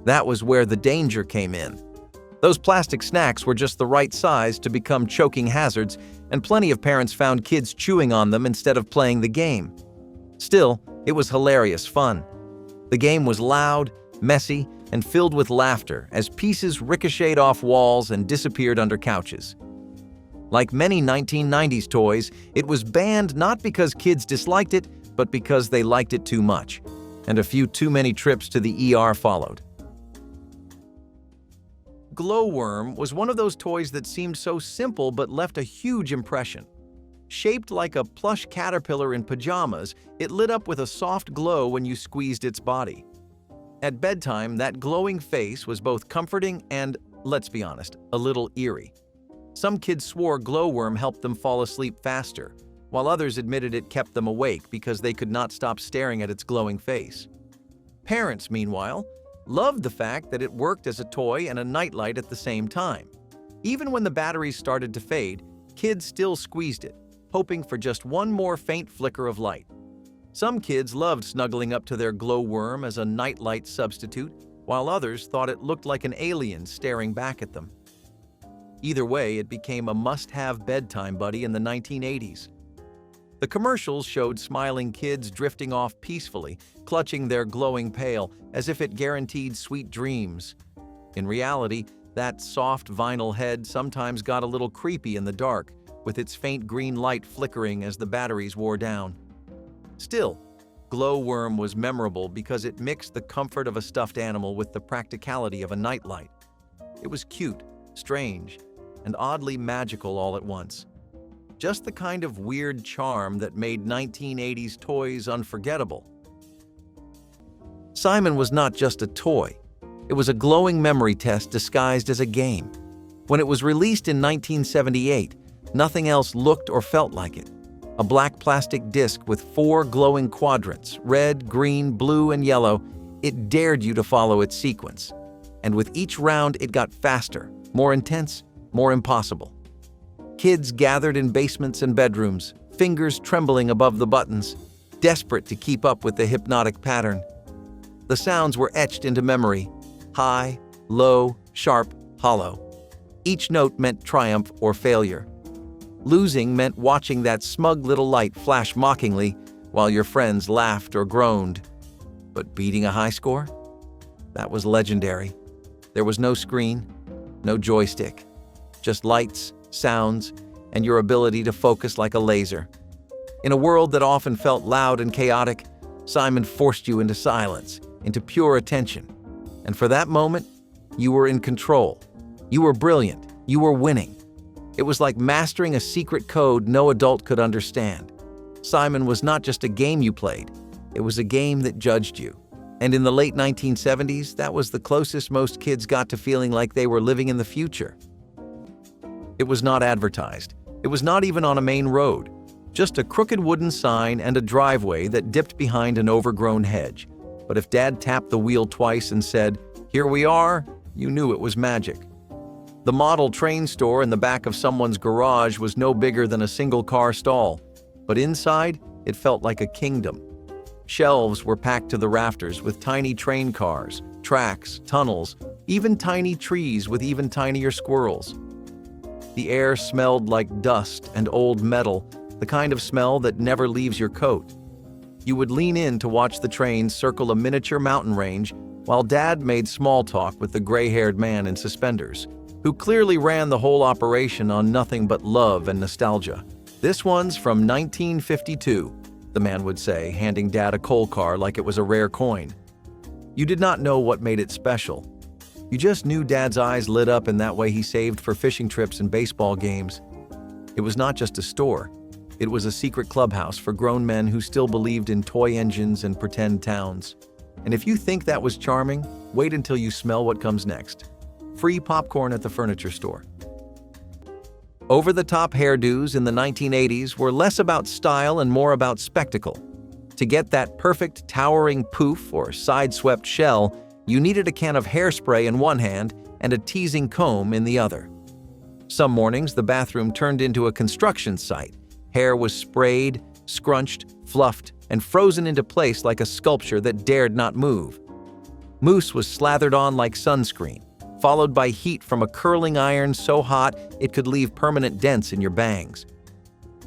That was where the danger came in. Those plastic snacks were just the right size to become choking hazards, and plenty of parents found kids chewing on them instead of playing the game. Still, it was hilarious fun. The game was loud, messy, and filled with laughter as pieces ricocheted off walls and disappeared under couches. Like many 1990s toys, it was banned not because kids disliked it, but because they liked it too much, and a few too many trips to the ER followed. Glowworm was one of those toys that seemed so simple but left a huge impression. Shaped like a plush caterpillar in pajamas, it lit up with a soft glow when you squeezed its body. At bedtime, that glowing face was both comforting and, let's be honest, a little eerie. Some kids swore glowworm helped them fall asleep faster, while others admitted it kept them awake because they could not stop staring at its glowing face. Parents, meanwhile, loved the fact that it worked as a toy and a nightlight at the same time. Even when the batteries started to fade, kids still squeezed it, hoping for just one more faint flicker of light. Some kids loved snuggling up to their glowworm as a nightlight substitute, while others thought it looked like an alien staring back at them. Either way, it became a must-have bedtime buddy in the 1980s. The commercials showed smiling kids drifting off peacefully, clutching their glowing pail as if it guaranteed sweet dreams. In reality, that soft vinyl head sometimes got a little creepy in the dark, with its faint green light flickering as the batteries wore down. Still, glowworm was memorable because it mixed the comfort of a stuffed animal with the practicality of a nightlight. It was cute, strange, and oddly magical all at once. Just the kind of weird charm that made 1980s toys unforgettable. Simon was not just a toy. It was a glowing memory test disguised as a game. When it was released in 1978, nothing else looked or felt like it. A black plastic disc with 4 glowing quadrants, red, green, blue, and yellow, it dared you to follow its sequence. And with each round, it got faster, more intense, more impossible. Kids gathered in basements and bedrooms, fingers trembling above the buttons, desperate to keep up with the hypnotic pattern. The sounds were etched into memory: high, low, sharp, hollow. Each note meant triumph or failure, Losing meant watching that smug little light flash mockingly while your friends laughed or groaned. But beating a high score? That was legendary. There was no screen, no joystick, just lights, sounds, and your ability to focus like a laser. In a world that often felt loud and chaotic, Simon forced you into silence, into pure attention. And for that moment, you were in control. You were brilliant. You were winning. It was like mastering a secret code no adult could understand. Simon was not just a game you played. It was a game that judged you. And in the late 1970s, that was the closest most kids got to feeling like they were living in the future. It was not advertised. It was not even on a main road. Just a crooked wooden sign and a driveway that dipped behind an overgrown hedge. But if Dad tapped the wheel twice and said, "Here we are," you knew it was magic. The model train store in the back of someone's garage was no bigger than a single-car stall, but inside, it felt like a kingdom. Shelves were packed to the rafters with tiny train cars, tracks, tunnels, even tiny trees with even tinier squirrels. The air smelled like dust and old metal, the kind of smell that never leaves your coat. You would lean in to watch the train circle a miniature mountain range while Dad made small talk with the gray-haired man in suspenders, who clearly ran the whole operation on nothing but love and nostalgia. "This one's from 1952, the man would say, handing Dad a coal car like it was a rare coin. You did not know what made it special. You just knew Dad's eyes lit up in that way he saved for fishing trips and baseball games. It was not just a store. It was a secret clubhouse for grown men who still believed in toy engines and pretend towns. And if you think that was charming, wait until you smell what comes next. Free popcorn at the furniture store. Over-the-top hairdos in the 1980s were less about style and more about spectacle. To get that perfect towering poof or side-swept shell, you needed a can of hairspray in one hand and a teasing comb in the other. Some mornings, the bathroom turned into a construction site. Hair was sprayed, scrunched, fluffed, and frozen into place like a sculpture that dared not move. Mousse was slathered on like sunscreen, followed by heat from a curling iron so hot it could leave permanent dents in your bangs.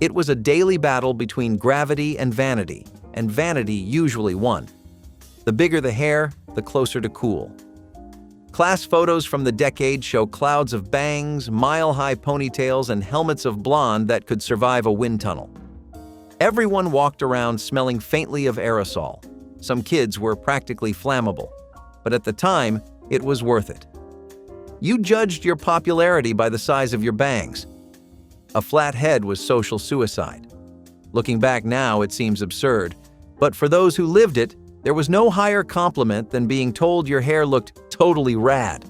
It was a daily battle between gravity and vanity usually won. The bigger the hair, the closer to cool. Class photos from the decade show clouds of bangs, mile-high ponytails, and helmets of blonde that could survive a wind tunnel. Everyone walked around smelling faintly of aerosol. Some kids were practically flammable, but at the time, it was worth it. You judged your popularity by the size of your bangs. A flat head was social suicide. Looking back now, it seems absurd, but for those who lived it, there was no higher compliment than being told your hair looked totally rad.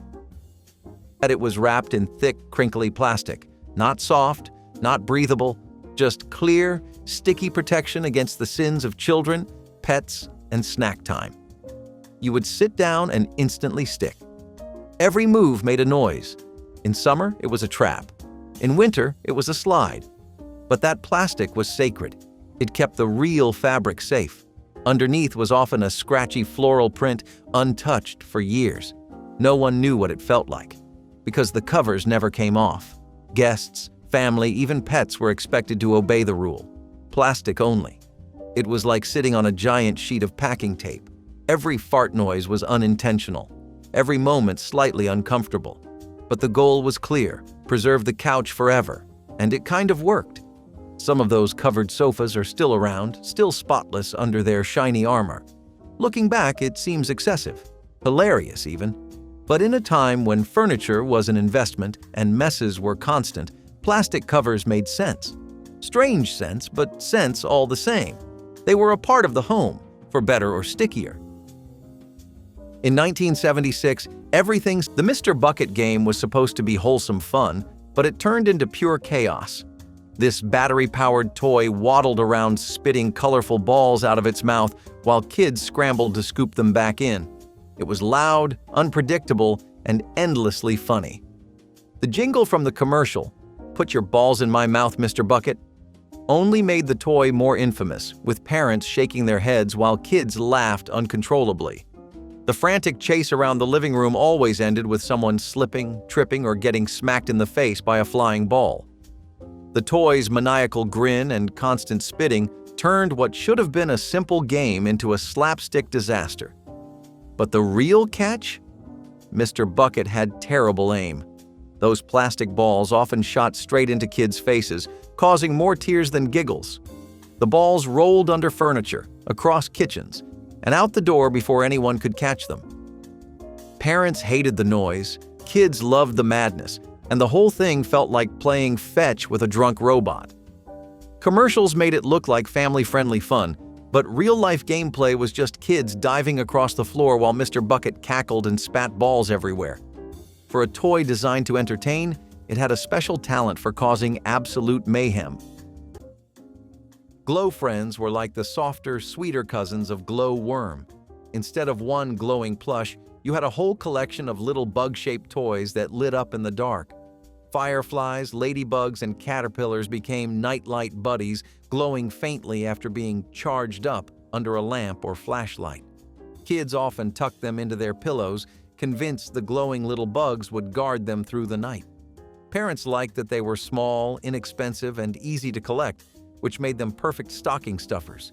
That it was wrapped in thick, crinkly plastic, not soft, not breathable, just clear, sticky protection against the sins of children, pets, and snack time. You would sit down and instantly stick. Every move made a noise. In summer, it was a trap. In winter, it was a slide. But that plastic was sacred. It kept the real fabric safe. Underneath was often a scratchy floral print, untouched for years. No one knew what it felt like, because the covers never came off. Guests, family, even pets were expected to obey the rule. Plastic only. It was like sitting on a giant sheet of packing tape. Every fart noise was unintentional. Every moment slightly uncomfortable. But the goal was clear: preserve the couch forever. And it kind of worked. Some of those covered sofas are still around, still spotless under their shiny armor. Looking back, it seems excessive. Hilarious, even. But in a time when furniture was an investment and messes were constant, plastic covers made sense. Strange sense, but sense all the same. They were a part of the home, for better or stickier. In 1976, the Mr. Bucket game was supposed to be wholesome fun, but it turned into pure chaos. This battery-powered toy waddled around spitting colorful balls out of its mouth while kids scrambled to scoop them back in. It was loud, unpredictable, and endlessly funny. The jingle from the commercial, "Put your balls in my mouth, Mr. Bucket," only made the toy more infamous, with parents shaking their heads while kids laughed uncontrollably. The frantic chase around the living room always ended with someone slipping, tripping, or getting smacked in the face by a flying ball. The toy's maniacal grin and constant spitting turned what should have been a simple game into a slapstick disaster. But the real catch? Mr. Bucket had terrible aim. Those plastic balls often shot straight into kids' faces, causing more tears than giggles. The balls rolled under furniture, across kitchens, and out the door before anyone could catch them. Parents hated the noise, kids loved the madness, and the whole thing felt like playing fetch with a drunk robot. Commercials made it look like family-friendly fun, but real-life gameplay was just kids diving across the floor while Mr. Bucket cackled and spat balls everywhere. For a toy designed to entertain, it had a special talent for causing absolute mayhem. Glow Friends were like the softer, sweeter cousins of Glow Worm. Instead of one glowing plush, you had a whole collection of little bug-shaped toys that lit up in the dark. Fireflies, ladybugs, and caterpillars became nightlight buddies, glowing faintly after being charged up under a lamp or flashlight. Kids often tucked them into their pillows, convinced the glowing little bugs would guard them through the night. Parents liked that they were small, inexpensive, and easy to collect, which made them perfect stocking stuffers.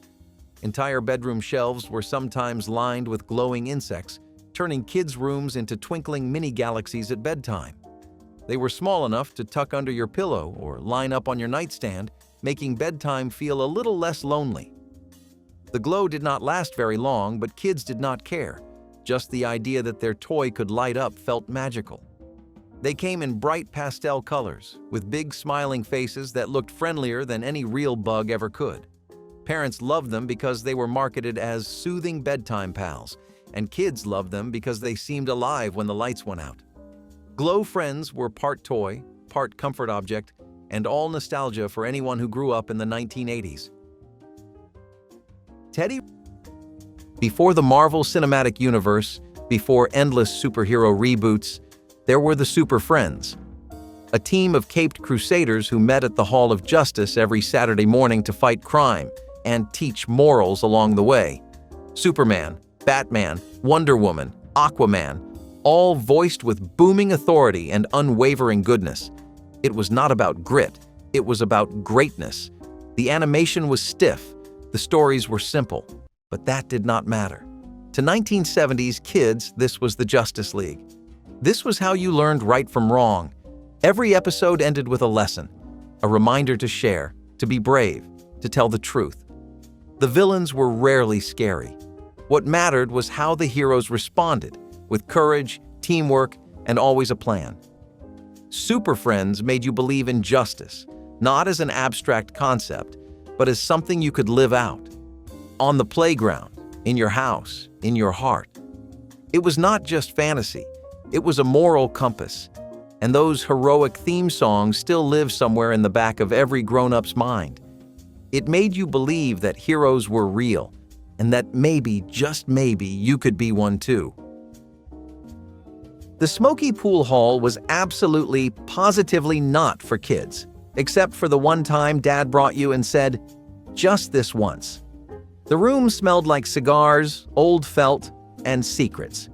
Entire bedroom shelves were sometimes lined with glowing insects, turning kids' rooms into twinkling mini-galaxies at bedtime. They were small enough to tuck under your pillow or line up on your nightstand, making bedtime feel a little less lonely. The glow did not last very long, but kids did not care. Just the idea that their toy could light up felt magical. They came in bright pastel colors, with big smiling faces that looked friendlier than any real bug ever could. Parents loved them because they were marketed as soothing bedtime pals, and kids loved them because they seemed alive when the lights went out. Glow Friends were part toy, part comfort object, and all nostalgia for anyone who grew up in the 1980s. Teddy? Before the Marvel Cinematic Universe, before endless superhero reboots, there were the Super Friends, a team of caped crusaders who met at the Hall of Justice every Saturday morning to fight crime and teach morals along the way. Superman, Batman, Wonder Woman, Aquaman, all voiced with booming authority and unwavering goodness. It was not about grit, it was about greatness. The animation was stiff, the stories were simple, but that did not matter. To 1970s kids, this was the Justice League. This was how you learned right from wrong. Every episode ended with a lesson, a reminder to share, to be brave, to tell the truth. The villains were rarely scary. What mattered was how the heroes responded, with courage, teamwork, and always a plan. Super Friends made you believe in justice, not as an abstract concept, but as something you could live out. On the playground, in your house, in your heart. It was not just fantasy. It was a moral compass, and those heroic theme songs still live somewhere in the back of every grown-up's mind. It made you believe that heroes were real, and that maybe, just maybe, you could be one too. The Smoky Pool Hall was absolutely, positively not for kids, except for the one time Dad brought you and said, "Just this once." The room smelled like cigars, old felt, and secrets.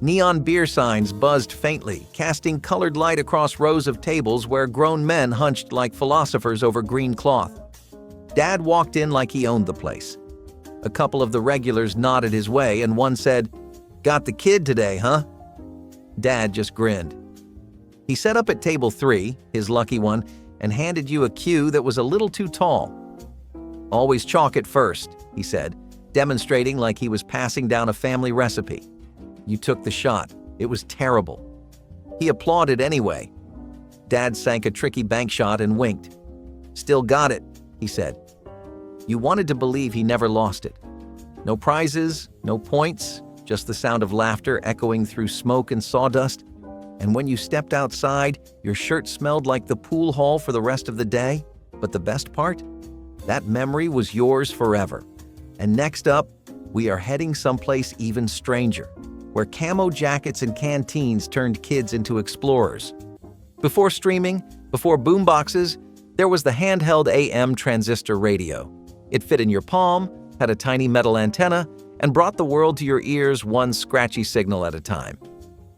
Neon beer signs buzzed faintly, casting colored light across rows of tables where grown men hunched like philosophers over green cloth. Dad walked in like he owned the place. A couple of the regulars nodded his way, and one said, "Got the kid today, huh?" Dad just grinned. He set up at table 3, his lucky one, and handed you a cue that was a little too tall. "Always chalk it first," he said, demonstrating like he was passing down a family recipe. You took the shot. It was terrible. He applauded anyway. Dad sank a tricky bank shot and winked. "Still got it," he said. You wanted to believe he never lost it. No prizes, no points, just the sound of laughter echoing through smoke and sawdust. And when you stepped outside, your shirt smelled like the pool hall for the rest of the day. But the best part? That memory was yours forever. And next up, we are heading someplace even stranger, where camo jackets and canteens turned kids into explorers. Before streaming, before boomboxes, there was the handheld AM transistor radio. It fit in your palm, had a tiny metal antenna, and brought the world to your ears one scratchy signal at a time.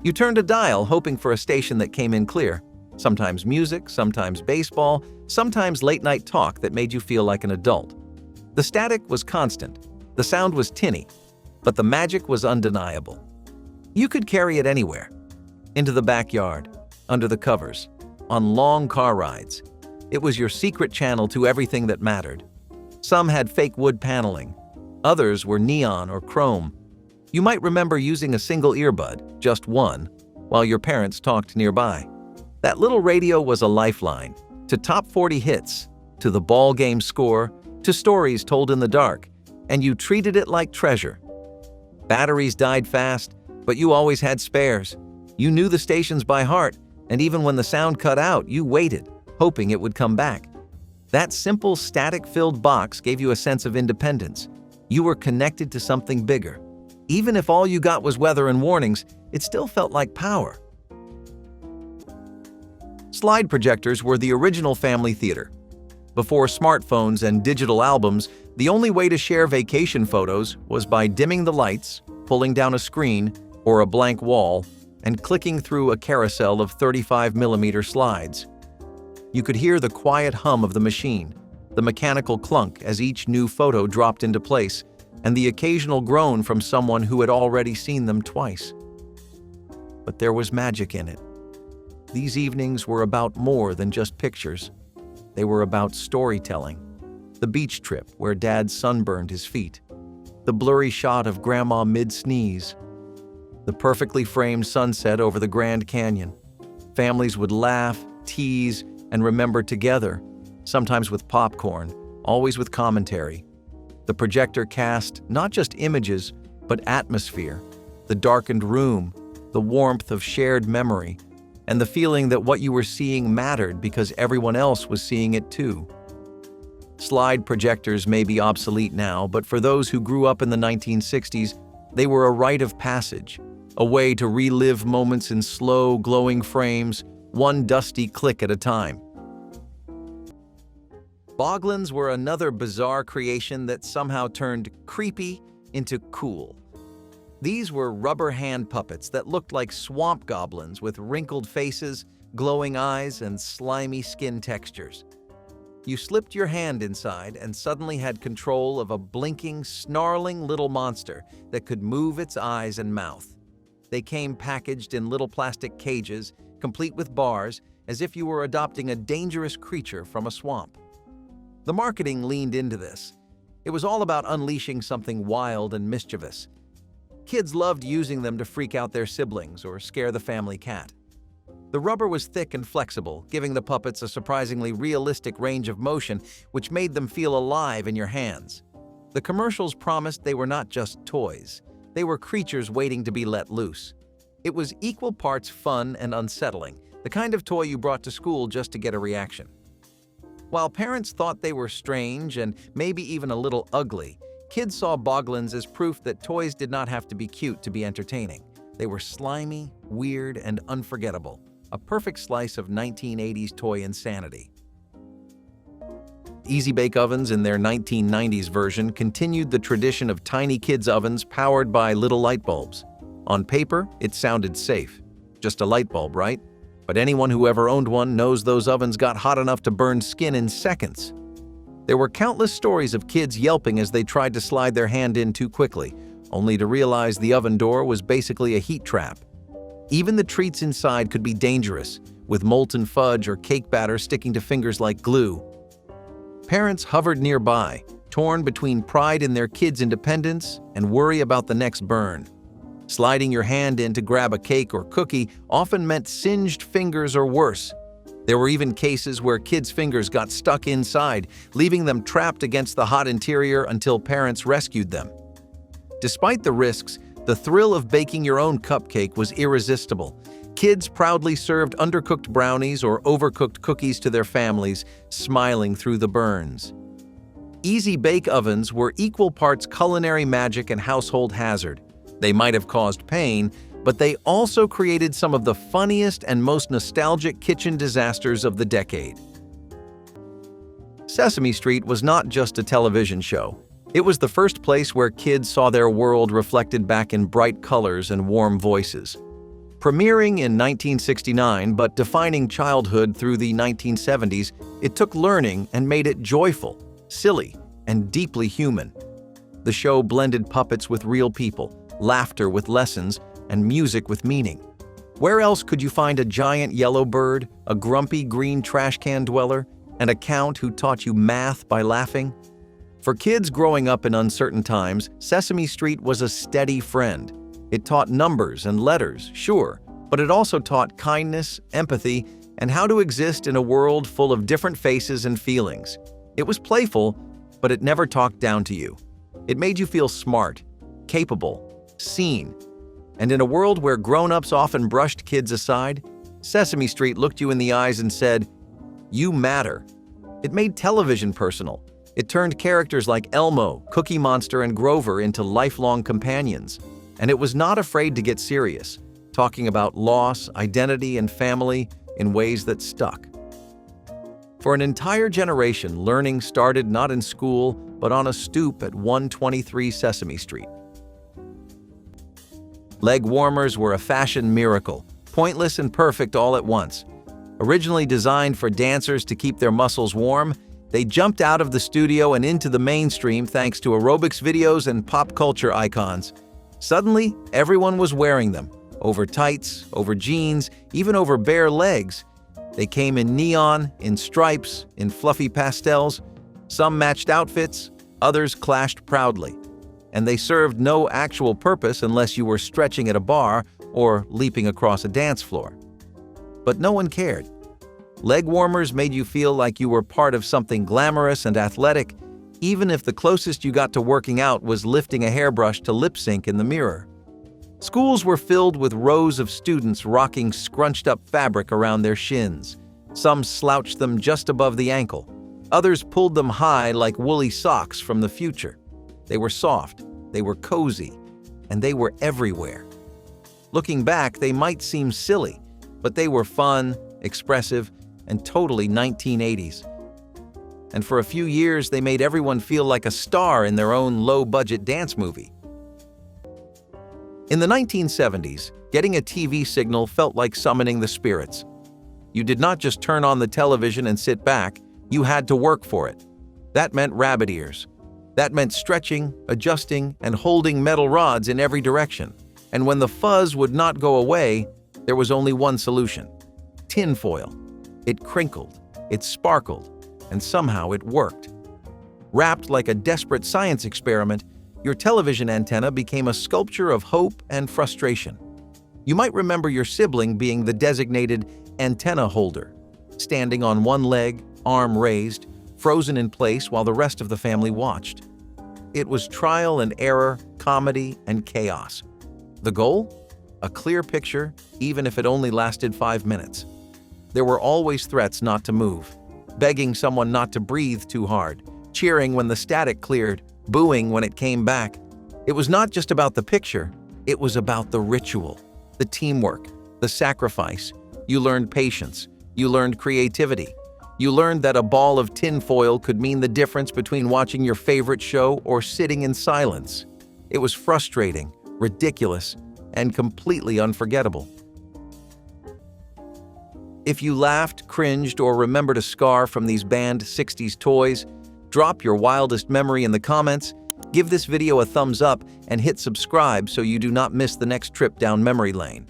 You turned a dial hoping for a station that came in clear, Sometimes music, sometimes baseball, sometimes late-night talk that made you feel like an adult. The static was constant, the sound was tinny, but the magic was undeniable. You could carry it anywhere. Into the backyard, under the covers, on long car rides. It was your secret channel to everything that mattered. Some had fake wood paneling. Others were neon or chrome. You might remember using a single earbud, just one, while your parents talked nearby. That little radio was a lifeline, to top 40 hits, to the ball game score, to stories told in the dark, and you treated it like treasure. Batteries died fast, but you always had spares. You knew the stations by heart, and even when the sound cut out, you waited, hoping it would come back. That simple, static-filled box gave you a sense of independence. You were connected to something bigger. Even if all you got was weather and warnings, it still felt like power. Slide projectors were the original family theater. Before smartphones and digital albums, the only way to share vacation photos was by dimming the lights, pulling down a screen or a blank wall, and clicking through a carousel of 35mm slides. You could hear the quiet hum of the machine, the mechanical clunk as each new photo dropped into place, and the occasional groan from someone who had already seen them twice. But there was magic in it. These evenings were about more than just pictures. They were about storytelling. The beach trip where Dad sunburned his feet. The blurry shot of Grandma mid-sneeze. The perfectly framed sunset over the Grand Canyon. Families would laugh, tease, and remember together, sometimes with popcorn, always with commentary. The projector cast not just images, but atmosphere, the darkened room, the warmth of shared memory, and the feeling that what you were seeing mattered because everyone else was seeing it too. Slide projectors may be obsolete now, but for those who grew up in the 1960s, they were a rite of passage, a way to relive moments in slow, glowing frames, one dusty click at a time. Boglins were another bizarre creation that somehow turned creepy into cool. These were rubber hand puppets that looked like swamp goblins with wrinkled faces, glowing eyes, and slimy skin textures. You slipped your hand inside and suddenly had control of a blinking, snarling little monster that could move its eyes and mouth. They came packaged in little plastic cages, complete with bars, as if you were adopting a dangerous creature from a swamp. The marketing leaned into this. It was all about unleashing something wild and mischievous. Kids loved using them to freak out their siblings or scare the family cat. The rubber was thick and flexible, giving the puppets a surprisingly realistic range of motion, which made them feel alive in your hands. The commercials promised they were not just toys. They were creatures waiting to be let loose. It was equal parts fun and unsettling, the kind of toy you brought to school just to get a reaction. While parents thought they were strange and maybe even a little ugly, kids saw Boglins as proof that toys did not have to be cute to be entertaining. They were slimy, weird, and unforgettable. A perfect slice of 1980s toy insanity. Easy Bake ovens in their 1990s version continued the tradition of tiny kids' ovens powered by little light bulbs. On paper, it sounded safe. Just a light bulb, right? But anyone who ever owned one knows those ovens got hot enough to burn skin in seconds. There were countless stories of kids yelping as they tried to slide their hand in too quickly, only to realize the oven door was basically a heat trap. Even the treats inside could be dangerous, with molten fudge or cake batter sticking to fingers like glue. Parents hovered nearby, torn between pride in their kids' independence and worry about the next burn. Sliding your hand in to grab a cake or cookie often meant singed fingers or worse. There were even cases where kids' fingers got stuck inside, leaving them trapped against the hot interior until parents rescued them. Despite the risks, the thrill of baking your own cupcake was irresistible. Kids proudly served undercooked brownies or overcooked cookies to their families, smiling through the burns. Easy Bake ovens were equal parts culinary magic and household hazard. They might have caused pain, but they also created some of the funniest and most nostalgic kitchen disasters of the decade. Sesame Street was not just a television show. It was the first place where kids saw their world reflected back in bright colors and warm voices. Premiering in 1969 but defining childhood through the 1970s, it took learning and made it joyful, silly, and deeply human. The show blended puppets with real people, laughter with lessons, and music with meaning. Where else could you find a giant yellow bird, a grumpy green trash can dweller, and a count who taught you math by laughing? For kids growing up in uncertain times, Sesame Street was a steady friend. It taught numbers and letters, sure, but it also taught kindness, empathy, and how to exist in a world full of different faces and feelings. It was playful, but it never talked down to you. It made you feel smart, capable, seen. And in a world where grown-ups often brushed kids aside, Sesame Street looked you in the eyes and said, "You matter." It made television personal. It turned characters like Elmo, Cookie Monster, and Grover into lifelong companions. And it was not afraid to get serious, talking about loss, identity, and family in ways that stuck. For an entire generation, learning started not in school, but on a stoop at 123 Sesame Street. Leg warmers were a fashion miracle, pointless and perfect all at once. Originally designed for dancers to keep their muscles warm, they jumped out of the studio and into the mainstream thanks to aerobics videos and pop culture icons. Suddenly, everyone was wearing them, over tights, over jeans, even over bare legs. They came in neon, in stripes, in fluffy pastels. Some matched outfits, others clashed proudly. And they served no actual purpose unless you were stretching at a bar or leaping across a dance floor. But no one cared. Leg warmers made you feel like you were part of something glamorous and athletic, even if the closest you got to working out was lifting a hairbrush to lip sync in the mirror. Schools were filled with rows of students rocking scrunched-up fabric around their shins. Some slouched them just above the ankle. Others pulled them high like woolly socks from the future. They were soft, they were cozy, and they were everywhere. Looking back, they might seem silly, but they were fun, expressive, and totally 1980s. And for a few years, they made everyone feel like a star in their own low-budget dance movie. In the 1970s, getting a TV signal felt like summoning the spirits. You did not just turn on the television and sit back, you had to work for it. That meant rabbit ears. That meant stretching, adjusting, and holding metal rods in every direction. And when the fuzz would not go away, there was only one solution: tinfoil. It crinkled, it sparkled, and somehow it worked. Wrapped like a desperate science experiment, your television antenna became a sculpture of hope and frustration. You might remember your sibling being the designated antenna holder, standing on one leg, arm raised, frozen in place while the rest of the family watched. It was trial and error, comedy, and chaos. The goal? A clear picture, even if it only lasted 5 minutes. There were always threats not to move, begging someone not to breathe too hard, cheering when the static cleared, booing when it came back. It was not just about the picture, it was about the ritual, the teamwork, the sacrifice. You learned patience, you learned creativity. You learned that a ball of tinfoil could mean the difference between watching your favorite show or sitting in silence. It was frustrating, ridiculous, and completely unforgettable. If you laughed, cringed, or remembered a scar from these banned 60s toys, drop your wildest memory in the comments, give this video a thumbs up, and hit subscribe so you do not miss the next trip down memory lane.